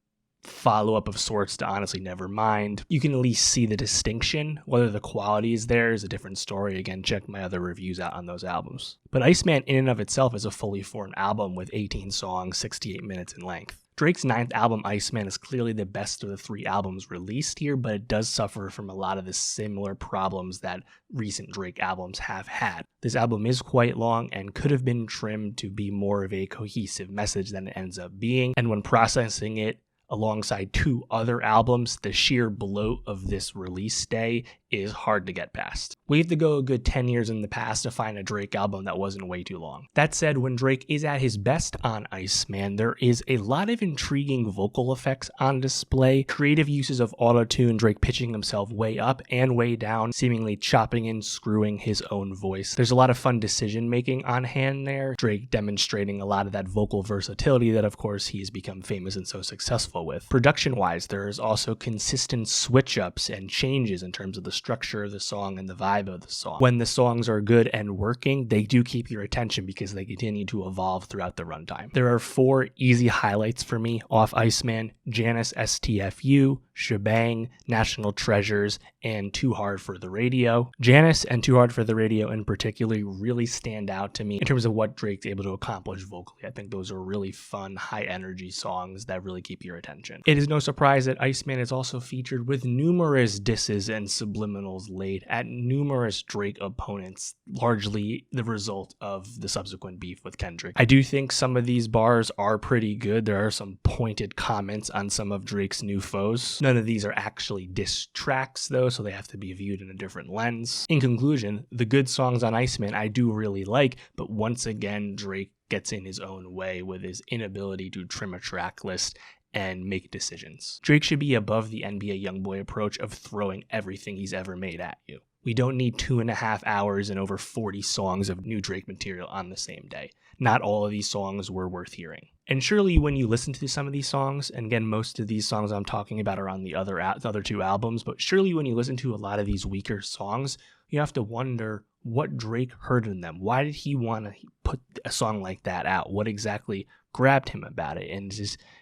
follow-up of sorts to Honestly Nevermind. You can at least see the distinction. Whether the quality is there is a different story. Again, check my other reviews out on those albums. But Iceman in and of itself is a fully formed album with 18 songs, 68 minutes in length. Drake's 9th album, Iceman, is clearly the best of the 3 albums released here, but it does suffer from a lot of the similar problems that recent Drake albums have had. This album is quite long and could have been trimmed to be more of a cohesive message than it ends up being, and when processing it alongside 2 other albums, the sheer bloat of this release day is hard to get past. We have to go a good 10 years in the past to find a Drake album that wasn't way too long. That said, when Drake is at his best on Iceman, there is a lot of intriguing vocal effects on display, creative uses of auto-tune, Drake pitching himself way up and way down, seemingly chopping and screwing his own voice. There's a lot of fun decision making on hand there, Drake demonstrating a lot of that vocal versatility that of course he has become famous and so successful with. Production-wise, there is also consistent switch-ups and changes in terms of the structure of the song and the vibe of the song. When the songs are good and working, they do keep your attention because they continue to evolve throughout the runtime. There are 4 easy highlights for me off Iceman: Janice STFU, Shebang, National Treasures, and Too Hard for the Radio. Janice and Too Hard for the Radio in particular really stand out to me in terms of what Drake's able to accomplish vocally. I think those are really fun, high energy songs that really keep your attention. It is no surprise that Iceman is also featured with numerous disses and subliminals laid at numerous Drake opponents, largely the result of the subsequent beef with Kendrick. I do think some of these bars are pretty good. There are some pointed comments on some of Drake's new foes. None of these are actually diss tracks though, so they have to be viewed in a different lens. In conclusion, the good songs on Iceman I do really like, but once again, Drake gets in his own way with his inability to trim a track list and make decisions. Drake should be above the NBA Youngboy approach of throwing everything he's ever made at you. We don't need 2.5 hours and over 40 songs of new Drake material on the same day. Not all of these songs were worth hearing. And surely when you listen to some of these songs, and again, most of these songs I'm talking about are on the other 2 albums, but surely when you listen to a lot of these weaker songs, you have to wonder what Drake heard in them. Why did he want to put a song like that out? What exactly grabbed him about it? And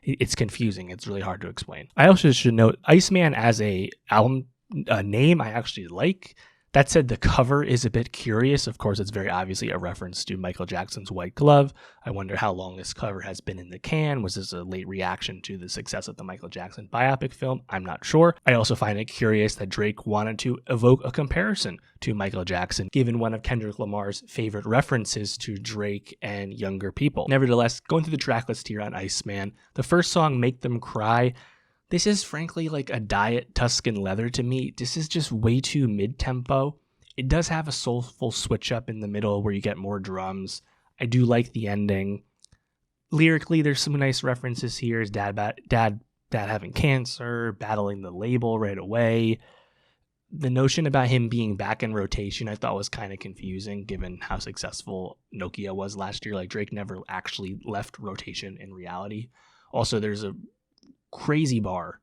it's confusing. It's really hard to explain. I also should note, Iceman as a album name I actually like. That said, the cover is a bit curious. Of course, it's very obviously a reference to Michael Jackson's White Glove. I wonder how long this cover has been in the can. Was this a late reaction to the success of the Michael Jackson biopic film? I'm not sure. I also find it curious that Drake wanted to evoke a comparison to Michael Jackson, given one of Kendrick Lamar's favorite references to Drake and younger people. Nevertheless, going through the track list here on Iceman, the first song, Make Them Cry, this is frankly like a Diet Tuscan Leather to me. This is just way too mid-tempo. It does have a soulful switch up in the middle where you get more drums. I do like the ending. Lyrically, there's some nice references here. His dad dad having cancer, battling the label right away. The notion about him being back in rotation I thought was kind of confusing given how successful Nokia was last year. Like Drake never actually left rotation in reality. Also, there's a crazy bar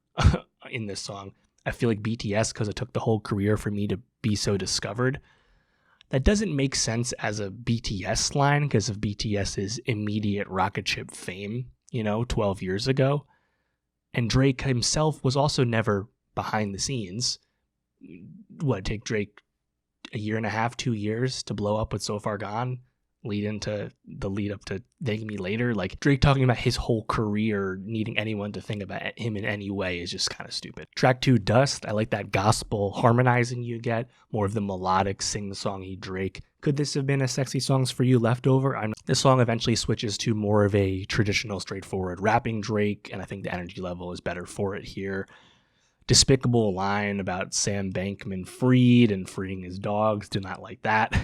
in this song. I feel like BTS, because it took the whole career for me to be so discovered. That doesn't make sense as a BTS line because of BTS's immediate rocket ship fame, 12 years ago. And Drake himself was also never behind the scenes. What, take Drake a year and a half, 2 years to blow up with So Far Gone, lead into the lead up to Thank Me Later? Like, Drake talking about his whole career needing anyone to think about him in any way is just kind of stupid. Track 2, Dust. I like that gospel harmonizing you get, more of the melodic sing-songy Drake. Could this have been a Sexy Songs for You leftover? This song eventually switches to more of a traditional, straightforward rapping Drake, and I think the energy level is better for it here. Despicable line about Sam Bankman-Fried and freeing his dogs. Do not like that.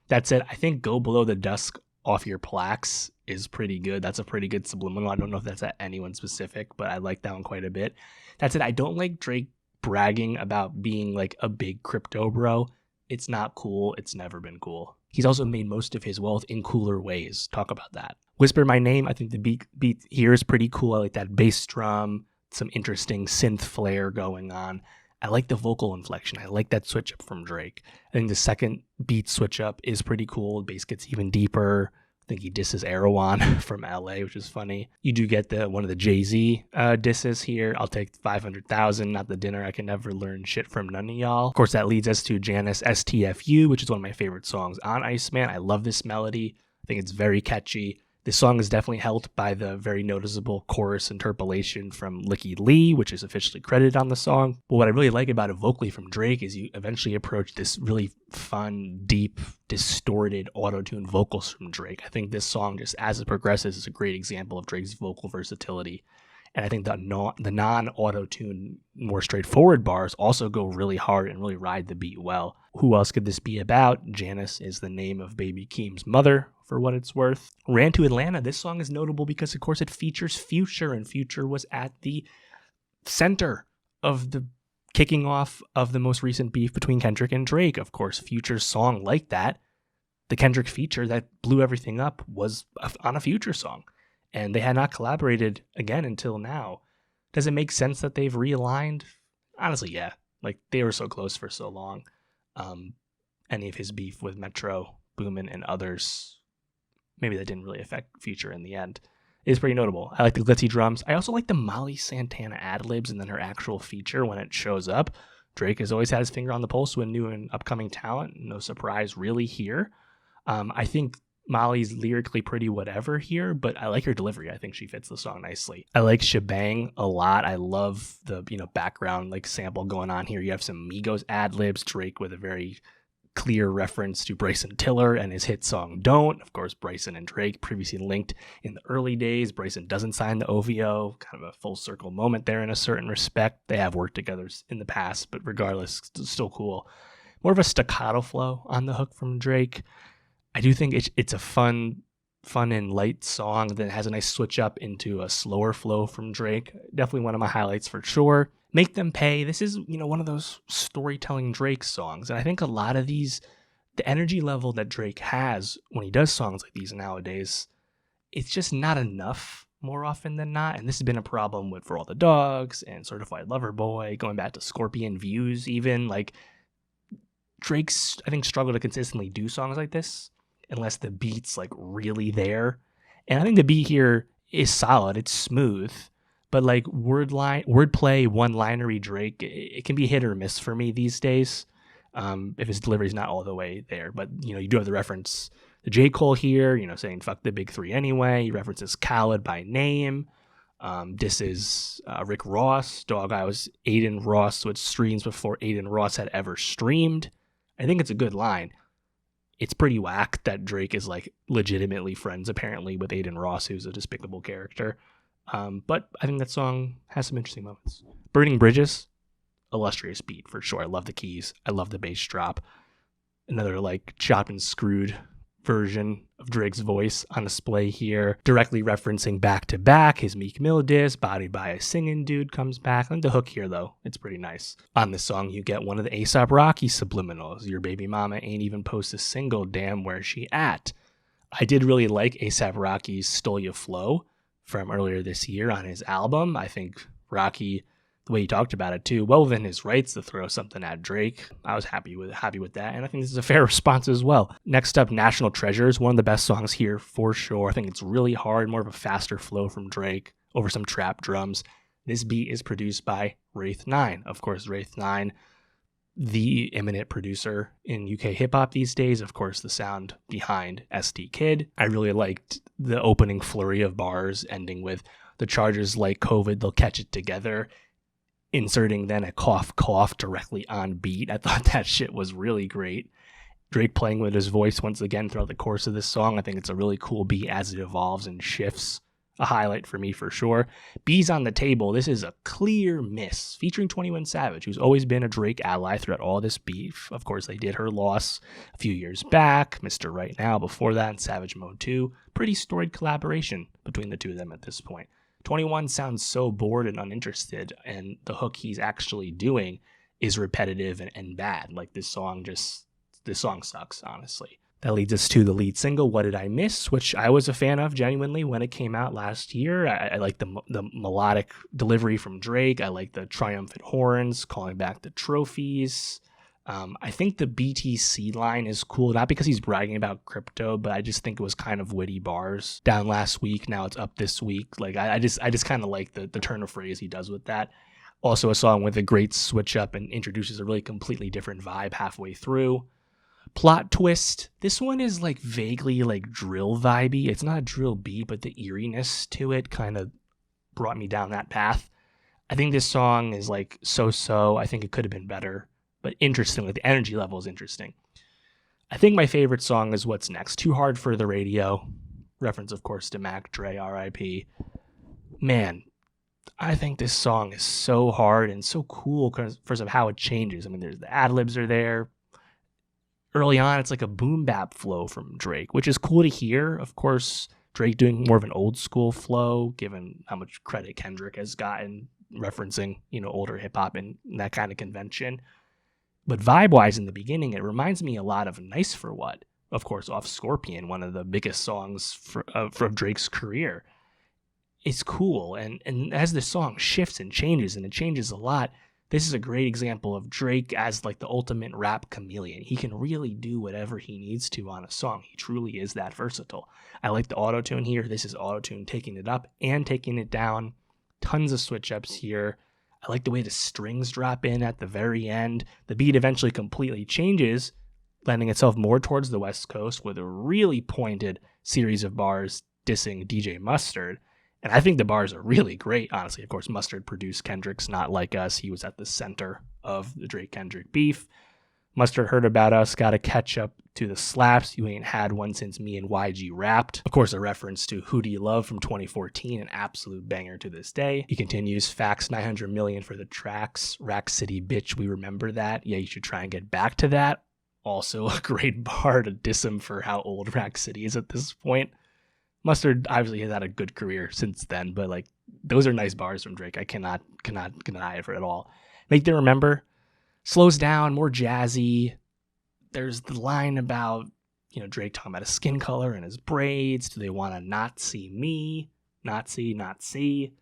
That said, I think Go Below the Dusk Off Your Plaques is pretty good. That's a pretty good subliminal. I don't know if that's at anyone specific, but I like that one quite a bit. That said, I don't like Drake bragging about being like a big crypto bro. It's not cool. It's never been cool. He's also made most of his wealth in cooler ways. Talk about that. Whisper My Name. I think the beat here is pretty cool. I like that bass drum. Some interesting synth flair going on. I like the vocal inflection. I like that switch up from Drake. I think the second beat switch up is pretty cool. The bass gets even deeper. I think he disses Erewhon from LA, which is funny. You do get one of the Jay-Z disses here. I'll take 500,000, not the dinner. I can never learn shit from none of y'all. Of course, that leads us to Janice STFU, which is one of my favorite songs on Iceman. I love this melody. I think it's very catchy. This song is definitely helped by the very noticeable chorus interpolation from Licky Lee, which is officially credited on the song. But what I really like about it vocally from Drake is you eventually approach this really fun, deep, distorted auto-tune vocals from Drake. I think this song, just as it progresses, is a great example of Drake's vocal versatility. And I think the non-auto-tune, more straightforward bars also go really hard and really ride the beat well. Who else could this be about? Janice is the name of Baby Keem's mother, for what it's worth. Ran to Atlanta. This song is notable because, of course, it features Future, and Future was at the center of the kicking off of the most recent beef between Kendrick and Drake. Of course, Future's song like that, the Kendrick feature that blew everything up, was on a Future song. And they had not collaborated again until now. Does it make sense that they've realigned? Honestly, yeah. Like, they were so close for so long. Any of his beef with Metro, Boomin, and others, maybe that didn't really affect Future in the end. It's pretty notable. I like the glitzy drums. I also like the Molly Santana ad-libs and then her actual feature when it shows up. Drake has always had his finger on the pulse with new and upcoming talent. No surprise really here. I think Molly's lyrically pretty whatever here, but I like her delivery. I think she fits the song nicely. I like Shebang a lot. I love the background like sample going on here. You have some Migos ad-libs, Drake with a very clear reference to Bryson Tiller and his hit song Don't. Of course, Bryson and Drake previously linked in the early days. Bryson doesn't sign the OVO, kind of a full circle moment there in a certain respect. They have worked together in the past, but regardless, still cool. More of a staccato flow on the hook from Drake. I do think it's a fun and light song that has a nice switch up into a slower flow from Drake. Definitely one of my highlights for sure. Make Them Pay. This is, one of those storytelling Drake songs. And I think a lot of these, the energy level that Drake has when he does songs like these nowadays, it's just not enough more often than not. And this has been a problem with For All the Dogs and Certified Lover Boy, going back to Scorpion Views even. Like, Drake's, I think, struggled to consistently do songs like this unless the beat's like really there. And I think the beat here is solid. It's smooth. But like wordplay, one-linery Drake, it can be hit or miss for me these days if his delivery's not all the way there. But, you do have the reference to J. Cole here, saying fuck the big three anyway. He references Khaled by name. This is Rick Ross. Dog I was Aiden Ross switched streams before Aiden Ross had ever streamed. I think it's a good line. It's pretty whack that Drake is like legitimately friends apparently with Aiden Ross, who's a despicable character. But I think that song has some interesting moments. Burning Bridges, illustrious beat for sure. I love the keys. I love the bass drop. Another like chopped and screwed version of Drake's voice on display here, directly referencing Back to Back, his Meek Mill diss, Bodied by a Singing Dude comes back. I think the hook here, though, it's pretty nice. On this song, you get one of the A$AP Rocky subliminals. Your baby mama ain't even post a single, damn, where's she at? I did really like A$AP Rocky's Stole Ya Flow from earlier this year on his album. I think Rocky, the way he talked about it too, well within his rights to throw something at Drake. I was happy with that, and I think this is a fair response as well. Next up, National Treasures, one of the best songs here for sure. I think it's really hard, more of a faster flow from Drake over some trap drums. This beat is produced by Wraith 9. Of course, Wraith 9, the eminent producer in UK hip-hop these days, of course, the sound behind SD Kid. I really liked the opening flurry of bars ending with the Chargers like COVID, they'll catch it together, inserting then a cough cough directly on beat. I thought that shit was really great. Drake playing with his voice once again throughout the course of this song. I think it's a really cool beat as it evolves and shifts. A highlight for me for sure. Bees on the Table. This is a clear miss, featuring 21 Savage, who's always been a Drake ally throughout all this beef. Of course, they did her loss a few years back, Mr. Right Now before that, and Savage Mode 2. Pretty storied collaboration between the two of them at this point. 21 sounds so bored and uninterested, and the hook he's actually doing is repetitive and bad. Like this song sucks, honestly. That leads us to the lead single, What Did I Miss?, which I was a fan of genuinely when it came out last year. I like the melodic delivery from Drake. I like the triumphant horns, calling back the trophies. I think the BTC line is cool, not because he's bragging about crypto, but I just think it was kind of witty bars. Down last week, now it's up this week. Like I just kind of like the turn of phrase he does with that. Also a song with a great switch up and introduces a really completely different vibe halfway through. Plot twist. This one is like vaguely like drill vibey. It's not a drill beat, but the eeriness to it kind of brought me down that path. I think this song is like so-so. I think it could have been better, but interestingly, the energy level is interesting. I think my favorite song is What's Next. Too Hard for the Radio. Reference, of course, to Mac Dre, R.I.P. Man, I think this song is so hard and so cool because of how it changes. I mean, there's the ad-libs are there. Early on, it's like a boom bap flow from Drake, which is cool to hear. Of course, Drake doing more of an old school flow, given how much credit Kendrick has gotten, referencing, older hip hop and that kind of convention. But vibe-wise in the beginning, it reminds me a lot of Nice for What, of course, off Scorpion, one of the biggest songs from Drake's career. It's cool, and as the song shifts and it changes a lot, this is a great example of Drake as like the ultimate rap chameleon. He can really do whatever he needs to on a song. He truly is that versatile. I like the auto-tune here. This is auto-tune taking it up and taking it down. Tons of switch-ups here. I like the way the strings drop in at the very end. The beat eventually completely changes, lending itself more towards the West Coast with a really pointed series of bars dissing DJ Mustard. And I think the bars are really great, honestly. Of course, Mustard produced Kendrick's Not Like Us. He was at the center of the Drake-Kendrick beef. Mustard heard about us, gotta catch up to the slaps. You ain't had one since me and YG rapped. Of course, a reference to Who Do You Love from 2014, an absolute banger to this day. He continues, facts 900 million for the tracks. Rack City, bitch, we remember that. Yeah, you should try and get back to that. Also a great bar to diss him for how old Rack City is at this point. Mustard obviously has had a good career since then, but like those are nice bars from Drake. I cannot deny it for at all. Make Them Remember slows down, more jazzy. There's the line about Drake talking about his skin color and his braids. Do they want to not see me? Not see.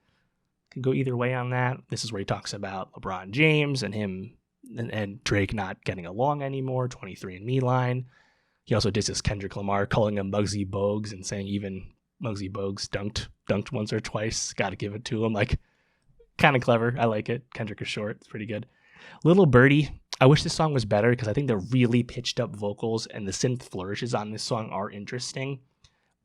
Can go either way on that. This is where he talks about LeBron James and him and Drake not getting along anymore. 23andMe line. He also disses Kendrick Lamar, calling him Muggsy Bogues and saying even Muggsy Bogues dunked once or twice. Got to give it to him. Like, kind of clever. I like it. Kendrick is short. It's pretty good. Little Birdie. I wish this song was better because I think the really pitched up vocals and the synth flourishes on this song are interesting,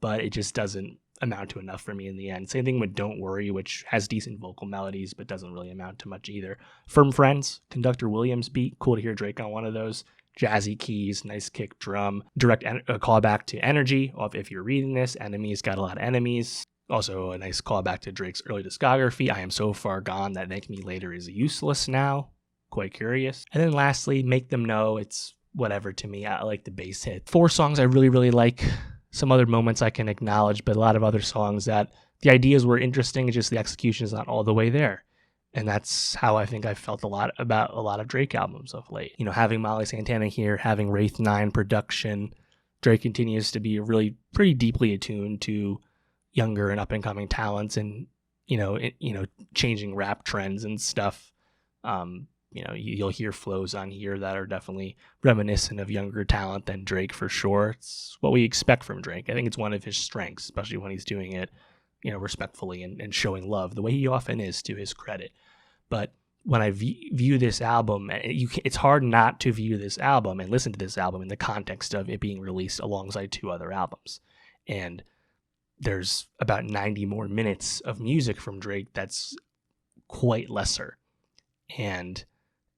but it just doesn't amount to enough for me in the end. Same thing with Don't Worry, which has decent vocal melodies, but doesn't really amount to much either. Firm Friends, Conductor Williams beat. Cool to hear Drake on one of those. Jazzy keys, nice kick drum, direct callback to Energy off If You're Reading This. Enemies got a lot of enemies. Also a nice callback to Drake's early discography. I Am So Far Gone That Thank Me Later Is Useless Now. Quite curious. And then lastly, Make Them Know. It's whatever to me. I like the bass hit. 4 songs I really, really like. Some other moments I can acknowledge, but a lot of other songs that the ideas were interesting, just the execution is not all the way there. And that's how I think I felt a lot about a lot of Drake albums of late. You know, having Molly Santana here, having Wraith 9 production, Drake continues to be really pretty deeply attuned to younger and up-and-coming talents and, changing rap trends and stuff. You'll hear flows on here that are definitely reminiscent of younger talent than Drake for sure. It's what we expect from Drake. I think it's one of his strengths, especially when he's doing it, respectfully and showing love the way he often is, to his credit. But when I view this album, it's hard not to view this album and listen to this album in the context of it being released alongside 2 other albums. And there's about 90 more minutes of music from Drake that's quite lesser. And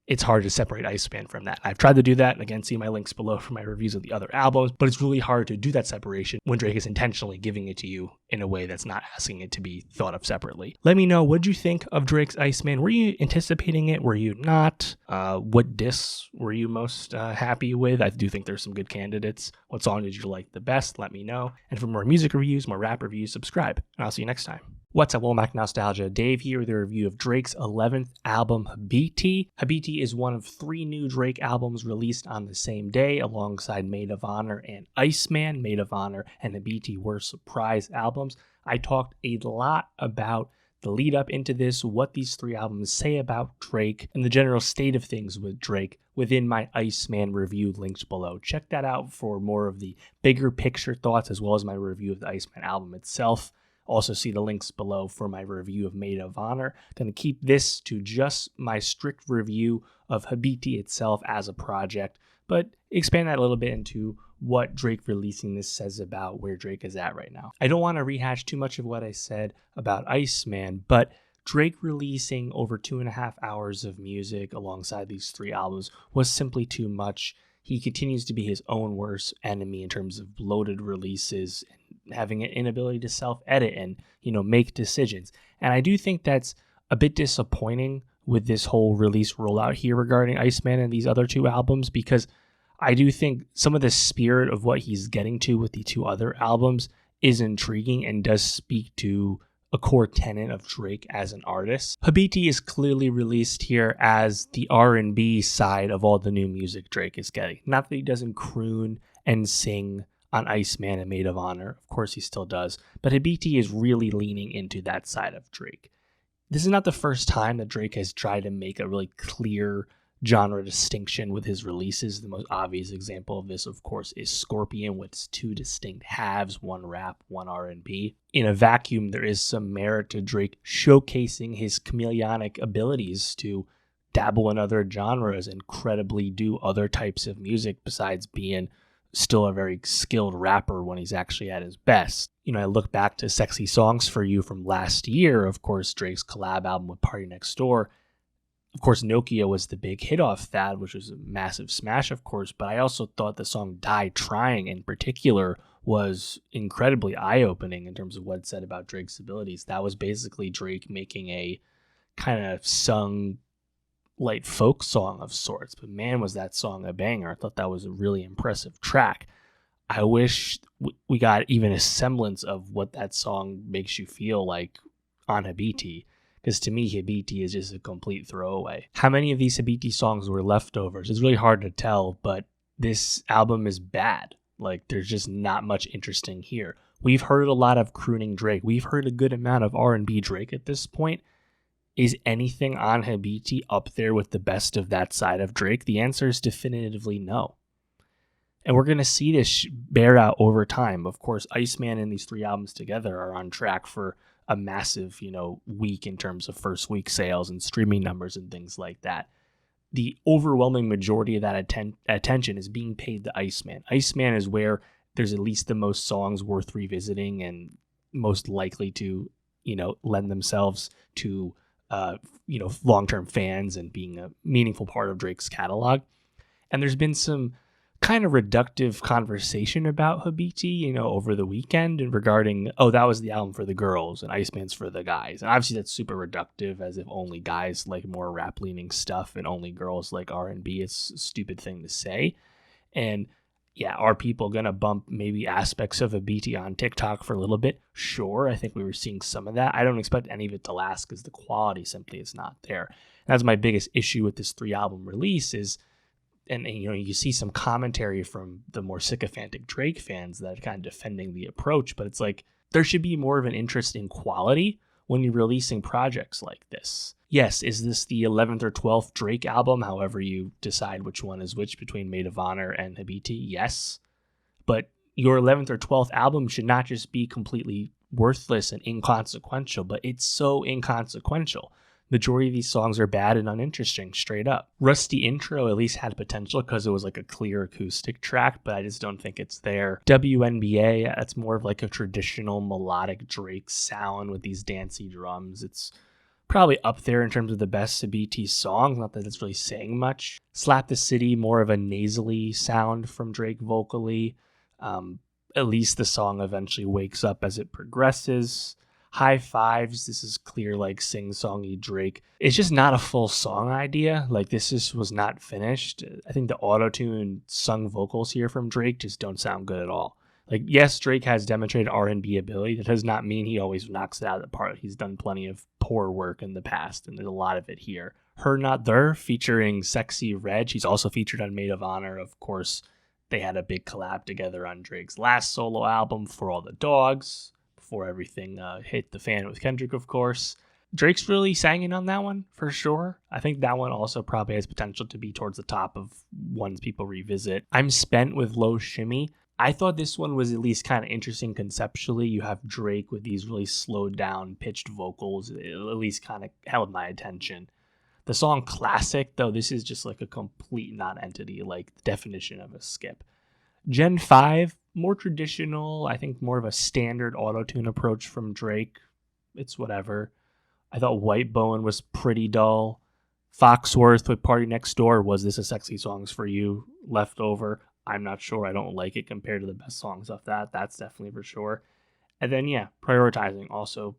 it's hard to separate Iceman from that. I've tried to do that. Again, see my links below for my reviews of the other albums, but it's really hard to do that separation when Drake is intentionally giving it to you in a way that's not asking it to be thought of separately. Let me know, what'd you think of Drake's Iceman? Were you anticipating it? Were you not? What diss were you most happy with? I do think there's some good candidates. What song did you like the best? Let me know. And for more music reviews, more rap reviews, subscribe. And I'll see you next time. What's up, Womack Nostalgia? Dave here with a review of Drake's 11th album, Habibti. Habibti is one of 3 new Drake albums released on the same day alongside Maid of Honour and Iceman. Maid of Honour and Habibti were surprise albums. I talked a lot about the lead up into this, what these 3 albums say about Drake, and the general state of things with Drake within my Iceman review linked below. Check that out for more of the bigger picture thoughts as well as my review of the Iceman album itself. Also see the links below for my review of Maid of Honour. Going to keep this to just my strict review of Habibti itself as a project, but expand that a little bit into what Drake releasing this says about where Drake is at right now. I don't want to rehash too much of what I said about Iceman, but Drake releasing over 2.5 hours of music alongside these 3 albums was simply too much. He continues to be his own worst enemy in terms of bloated releases and having an inability to self-edit and, make decisions. And I do think that's a bit disappointing with this whole release rollout here regarding Iceman and these other 2 albums, because I do think some of the spirit of what he's getting to with the 2 other albums is intriguing and does speak to a core tenet of Drake as an artist. Habibti is clearly released here as the R&B side of all the new music Drake is getting. Not that he doesn't croon and sing on Iceman and Maid of Honour. Of course he still does. But Habibti is really leaning into that side of Drake. This is not the first time that Drake has tried to make a really clear genre distinction with his releases. The most obvious example of this, of course, is Scorpion, with its 2 distinct halves, one rap, one R&B. In a vacuum, there is some merit to Drake showcasing his chameleonic abilities to dabble in other genres and credibly do other types of music besides being still a very skilled rapper when he's actually at his best. I look back to Sexy Songs for You from last year, of course, Drake's collab album with Party Next Door. Of course, Nokia was the big hit off that, which was a massive smash, of course, but I also thought the song Die Trying in particular was incredibly eye-opening in terms of what it said about Drake's abilities. That was basically Drake making a kind of sung light folk song of sorts, but man, was that song a banger. I thought that was a really impressive track. I wish we got even a semblance of what that song makes you feel like on Habibti, because to me, Habibti is just a complete throwaway. How many of these Habibti songs were leftovers? It's really hard to tell, but this album is bad. Like, there's just not much interesting here. We've heard a lot of crooning Drake. We've heard a good amount of R&B Drake at this point. Is anything on Habibti up there with the best of that side of Drake? The answer is definitively no. And we're going to see this bear out over time. Of course, Iceman and these 3 albums together are on track for a massive, week in terms of first week sales and streaming numbers and things like that. The overwhelming majority of that attention is being paid to Iceman. Iceman is where there's at least the most songs worth revisiting and most likely to, lend themselves to, long-term fans and being a meaningful part of Drake's catalog. And there's been some kind of reductive conversation about Habibti, over the weekend and regarding, that was the album for the girls and Iceman's for the guys. And obviously that's super reductive, as if only guys like more rap-leaning stuff and only girls like R&B. It's a stupid thing to say. And yeah, are people going to bump maybe aspects of Habibti on TikTok for a little bit? Sure, I think we were seeing some of that. I don't expect any of it to last because the quality simply is not there. And that's my biggest issue with this 3-album release is, and you see some commentary from the more sycophantic Drake fans that are kind of defending the approach, but it's like there should be more of an interest in quality when you're releasing projects like this. Yes, is this the 11th or 12th Drake album, however you decide which one is which between Maid of Honour and Habibti? Yes. But your 11th or 12th album should not just be completely worthless and inconsequential, but it's so inconsequential. Majority of these songs are bad and uninteresting, straight up. Rusty Intro at least had potential because it was like a clear acoustic track, but I just don't think it's there. WNBA, that's more of like a traditional melodic Drake sound with these dancey drums. It's probably up there in terms of the best Habibti songs, not that it's really saying much. Slap the City, more of a nasally sound from Drake vocally. At least the song eventually wakes up as it progresses. High Fives, this is clear like sing-songy Drake. It's just not a full song idea. Like this just was not finished. I think the auto-tune sung vocals here from Drake just don't sound good at all. Like, yes, Drake has demonstrated R&B ability. That does not mean he always knocks it out of the park. He's done plenty of poor work in the past, and there's a lot of it here. Her Not There, featuring Sexy Red. She's also featured on Maid of Honour. Of course, they had a big collab together on Drake's last solo album, For All the Dogs, before everything hit the fan with Kendrick, of course. Drake's really singing on that one, for sure. I think that one also probably has potential to be towards the top of ones people revisit. I'm Spent with Low Shimmy. I thought this one was at least kind of interesting conceptually. You have Drake with these really slowed down, pitched vocals. It at least kind of held my attention. The song Classic, though, this is just like a complete non-entity, like the definition of a skip. Gen 5, more traditional, I think more of a standard auto-tune approach from Drake. It's whatever. I thought White Bone was pretty dull. Foxworth with Party Next Door, was this a Sexy Songs for You leftover? I'm not sure. I don't like it compared to the best songs off that. That's definitely for sure. And then, yeah, Prioritizing, also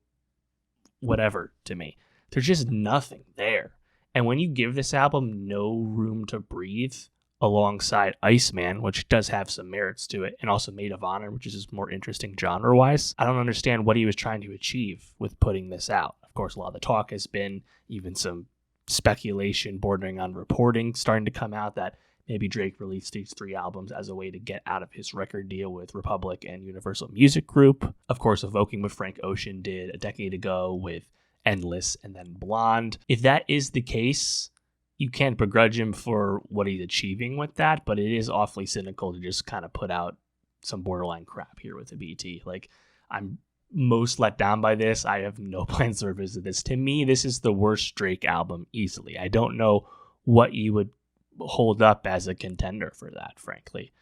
whatever to me. There's just nothing there. And when you give this album no room to breathe alongside Iceman, which does have some merits to it, and also Maid of Honour, which is just more interesting genre-wise, I don't understand what he was trying to achieve with putting this out. Of course, a lot of the talk has been even some speculation bordering on reporting starting to come out that maybe Drake released these 3 albums as a way to get out of his record deal with Republic and Universal Music Group. Of course, evoking what Frank Ocean did a decade ago with Endless and then Blonde. If that is the case, you can't begrudge him for what he's achieving with that, but it is awfully cynical to just kind of put out some borderline crap here with Habibti. Like, I'm most let down by this. I have no plans to revisit this. To me, this is the worst Drake album easily. I don't know what you would hold up as a contender for that, frankly.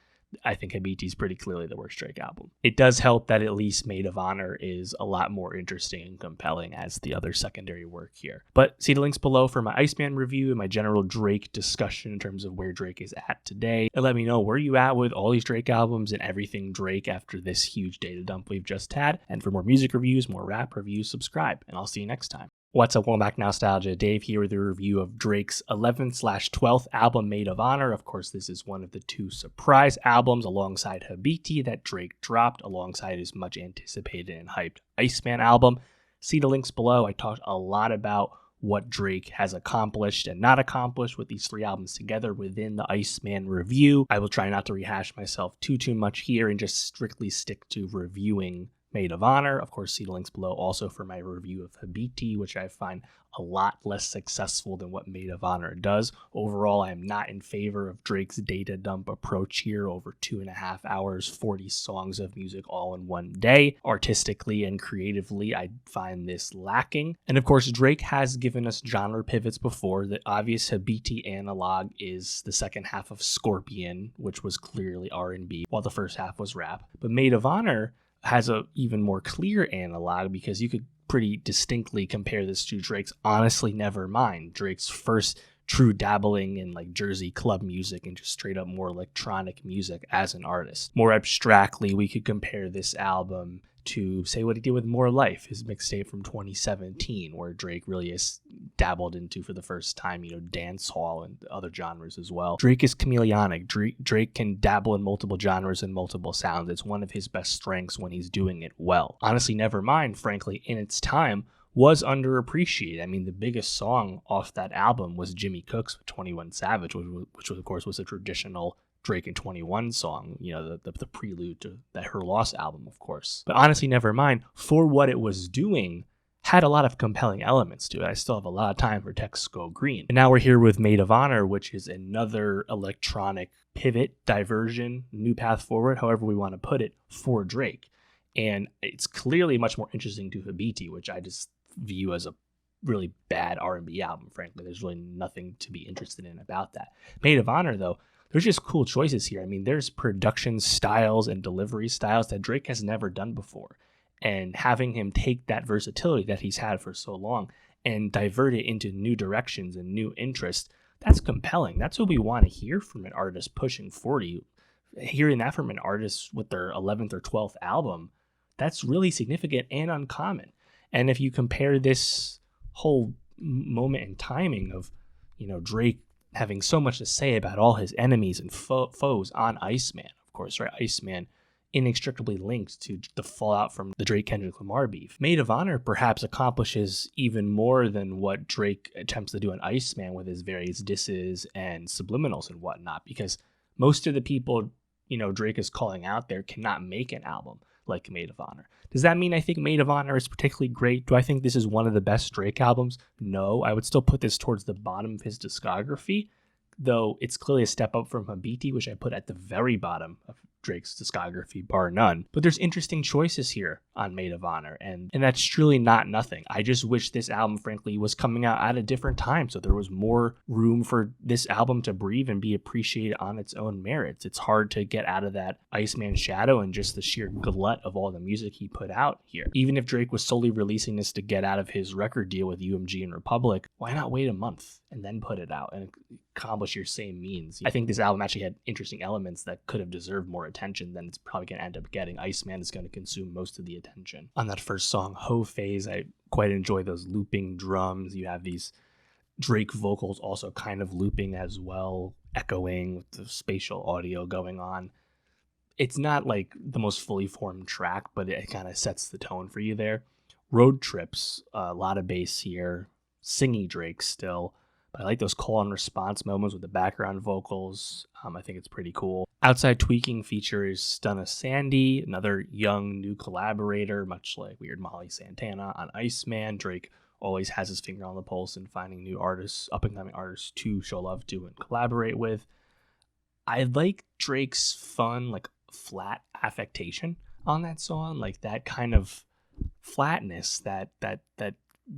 I think Habibti's pretty clearly the worst Drake album. It does help that at least Maid of Honour is a lot more interesting and compelling as the other secondary work here. But see the links below for my Iceman review and my general Drake discussion in terms of where Drake is at today. And let me know where you at with all these Drake albums and everything Drake after this huge data dump we've just had. And for more music reviews, more rap reviews, subscribe. And I'll see you next time. What's up, welcome back, Nostalgia. Dave here with a review of Drake's 11th/12th album, Maid of Honour. Of course, this is one of the 2 surprise albums alongside Habibti that Drake dropped alongside his much anticipated and hyped Iceman album. See the links below. I talked a lot about what Drake has accomplished and not accomplished with these 3 albums together within the Iceman review. I will try not to rehash myself too much here and just strictly stick to reviewing Maid of Honour. Of course, see the links below also for my review of Habibti, which I find a lot less successful than what Maid of Honour does. Overall, I am not in favor of Drake's data dump approach here over 2.5 hours, 40 songs of music all in one day. Artistically and creatively, I find this lacking. And of course, Drake has given us genre pivots before. The obvious Habibti analog is the second half of Scorpion, which was clearly R&B, while the first half was rap. But Maid of Honour has a even more clear analog because you could pretty distinctly compare this to Drake's Honestly Nevermind, Drake's first true dabbling in like Jersey club music and just straight up more electronic music as an artist. More abstractly, we could compare this album to say what he did with More Life, his mixtape from 2017, where Drake really has dabbled into for the first time, dance hall and other genres as well. Drake is chameleonic. Drake can dabble in multiple genres and multiple sounds. It's one of his best strengths when he's doing it well. Honestly, Nevermind, frankly, in its time, was underappreciated. I mean, the biggest song off that album was Jimmy Cook's 21 Savage, which of course was a traditional Drake and 21 song, the prelude to that Her Loss album, of course. But honestly, Nevermind, for what it was doing, had a lot of compelling elements to it. I still have a lot of time for Texts Go Green. And now we're here with Maid of Honour, which is another electronic pivot, diversion, new path forward, however we want to put it, for Drake. And it's clearly much more interesting to Habibti, which I just view as a really bad R&B album, frankly. There's really nothing to be interested in about that. Maid of Honour, though, there's just cool choices here. I mean, there's production styles and delivery styles that Drake has never done before. And having him take that versatility that he's had for so long and divert it into new directions and new interests, that's compelling. That's what we want to hear from an artist pushing 40. Hearing that from an artist with their 11th or 12th album, that's really significant and uncommon. And if you compare this whole moment in timing of, Drake having so much to say about all his enemies and foes on Iceman, of course, right? Iceman inextricably linked to the fallout from the Drake-Kendrick Lamar beef. Maid of Honour perhaps accomplishes even more than what Drake attempts to do on Iceman with his various disses and subliminals and whatnot, because most of the people, Drake is calling out there cannot make an album like Maid of Honour. Does that mean I think Maid of Honour is particularly great? Do I think this is one of the best Drake albums? No, I would still put this towards the bottom of his discography, though it's clearly a step up from Habibti, which I put at the very bottom of Drake's discography, bar none. But there's interesting choices here on Maid of Honour, and that's truly not nothing. I just wish this album, frankly, was coming out at a different time, so there was more room for this album to breathe and be appreciated on its own merits. It's hard to get out of that Iceman shadow and just the sheer glut of all the music he put out here. Even if Drake was solely releasing this to get out of his record deal with UMG and Republic, why not wait a month and then put it out and accomplish your same means? I think this album actually had interesting elements that could have deserved more attention than it's probably going to end up getting. Iceman is going to consume most of the attention. On that first song, Ho Phase, I quite enjoy those looping drums. You have these Drake vocals also kind of looping as well, echoing with the spatial audio going on. It's not like the most fully formed track, but it kind of sets the tone for you there. Road Trips, a lot of bass here, singing Drake still. But I like those call and response moments with the background vocals. I think it's pretty cool. Outside Tweaking features Stunna Sandy, another young new collaborator, much like Weird Molly Santana on Iceman. Drake always has his finger on the pulse in finding new artists, up-and-coming artists to show love to and collaborate with. I like Drake's fun, like flat affectation on that song, like that kind of flatness, that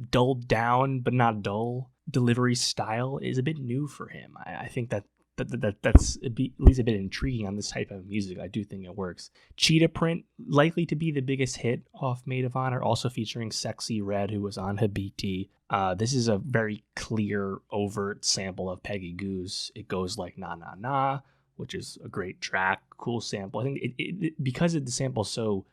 dulled down but not dull delivery style is a bit new for him. I think that's at least a bit intriguing on this type of music. I do think it works. Cheetah Print, likely to be the biggest hit off Maid of Honour, also featuring Sexy Red, who was on Habibti. This is a very clear, overt sample of Peggy Gou's It Goes Like Na Na Na, which is a great track, cool sample. I think it because the sample's so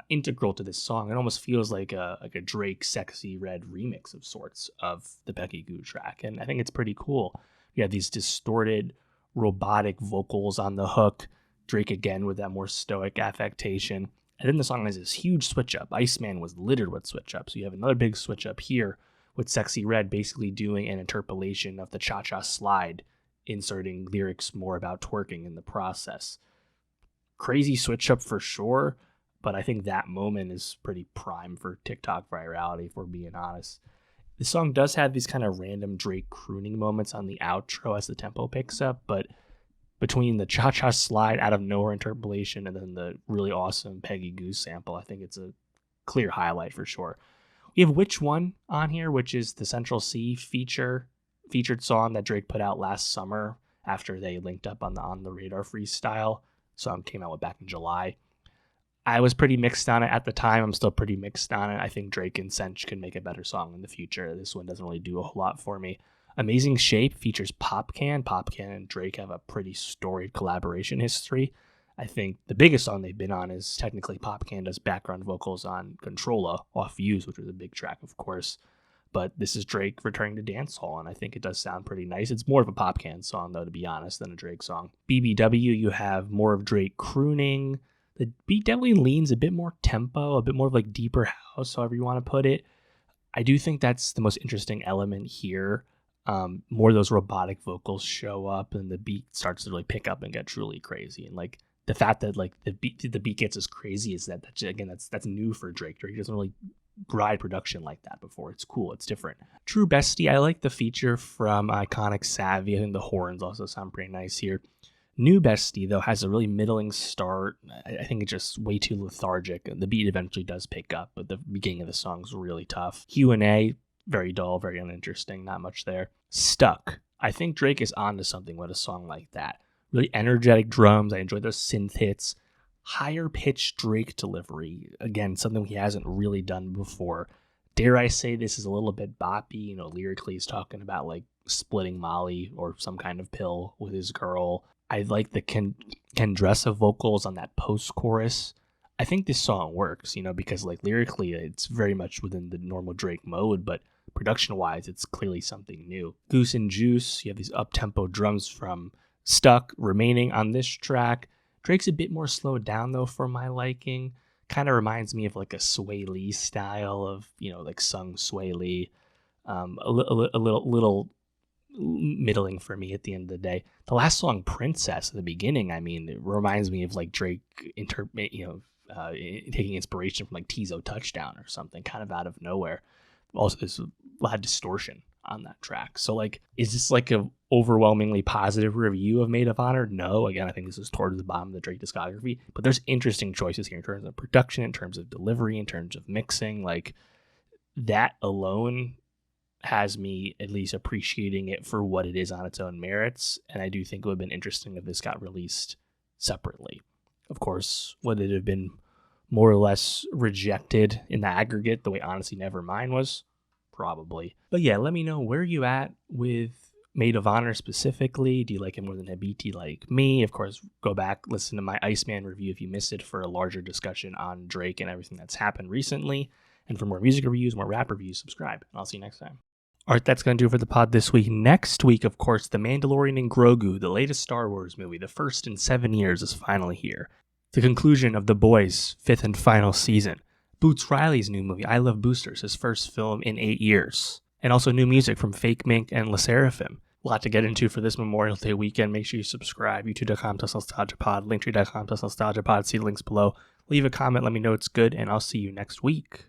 integral to this song, it almost feels like a Drake Sexy Red remix of sorts of the Peggy Gou track, and I think it's pretty cool. You have these distorted robotic vocals on the hook, Drake again with that more stoic affectation, and then the song has this huge switch up. Iceman was littered with switch ups, so you have another big switch up here with Sexy Red basically doing an interpolation of the Cha-Cha Slide, inserting lyrics more about twerking in the process. Crazy switch up for sure, but I think that moment is pretty prime for TikTok virality, if we're being honest. The song does have these kind of random Drake crooning moments on the outro as the tempo picks up, but between the Cha-Cha Slide out of nowhere interpolation and then the really awesome Peggy Gou sample, I think it's a clear highlight for sure. We have Which One on here, which is the Central C featured song that Drake put out last summer after they linked up on the Radar freestyle. Song came out back in July. I was pretty mixed on it at the time. I'm still pretty mixed on it. I think Drake and Sench can make a better song in the future. This one doesn't really do a whole lot for me. Amazing Shape features Popcan. Popcan and Drake have a pretty storied collaboration history. I think the biggest song they've been on is technically Popcan does background vocals on Controlla off Views, which was a big track, of course. But this is Drake returning to dancehall, and I think it does sound pretty nice. It's more of a Popcan song, though, to be honest, than a Drake song. BBW, you have more of Drake crooning. The beat definitely leans a bit more tempo, a bit more of like deeper house, however you want to put it. I do think that's the most interesting element here. More of those robotic vocals show up, and the beat starts to really pick up and get truly crazy. And like the fact that like the beat gets as crazy as that's new for Drake. Drake doesn't really ride production like that before. It's cool. It's different. True Bestie, I like the feature from Iconic Savvy. I think the horns also sound pretty nice here. New Bestie, though, has a really middling start. I think it's just way too lethargic. The beat eventually does pick up, but the beginning of the song is really tough. Q&A, very dull, very uninteresting, not much there. Stuck. I think Drake is onto something with a song like that. Really energetic drums. I enjoy those synth hits. Higher pitched Drake delivery. Again, something he hasn't really done before. Dare I say this is a little bit boppy. Lyrically he's talking about like splitting Molly or some kind of pill with his girl. I like the Kendressa vocals on that post-chorus. I think this song works, because like lyrically it's very much within the normal Drake mode, but production-wise it's clearly something new. Goose and Juice, you have these up-tempo drums from Stuck remaining on this track. Drake's a bit more slowed down though for my liking. Kind of reminds me of like a Sway Lee style of, like sung Sway Lee. A little middling for me at the end of the day. The last song, Princess, at the beginning, it reminds me of like Drake taking inspiration from like Tizo Touchdown or something, kind of out of nowhere. Also, there's a lot of distortion on that track. So like, is this like a overwhelmingly positive review of Maid of Honour? No. Again, I think this is towards the bottom of the Drake discography, but there's interesting choices here in terms of production, in terms of delivery, in terms of mixing. Like that alone has me at least appreciating it for what it is on its own merits. And I do think it would have been interesting if this got released separately. Of course, would it have been more or less rejected in the aggregate the way Honestly Nevermind was? Probably. But yeah, let me know where you at with Maid of Honour specifically. Do you like it more than Habibti like me? Of course, go back, listen to my Iceman review if you missed it for a larger discussion on Drake and everything that's happened recently. And for more music reviews, more rap reviews, subscribe. And I'll see you next time. All right, that's going to do it for the pod this week. Next week, of course, The Mandalorian and Grogu, the latest Star Wars movie, the first in 7 years, is finally here. The conclusion of The Boys' 5th and final season. Boots Riley's new movie, I Love Boosters, his first film in 8 years. And also new music from Fake Mink and La Seraphim. A lot to get into for this Memorial Day weekend. Make sure you subscribe. youtube.com/nostalgiapod, linktree.com/nostalgiapod. See the links below. Leave a comment, let me know it's good, and I'll see you next week.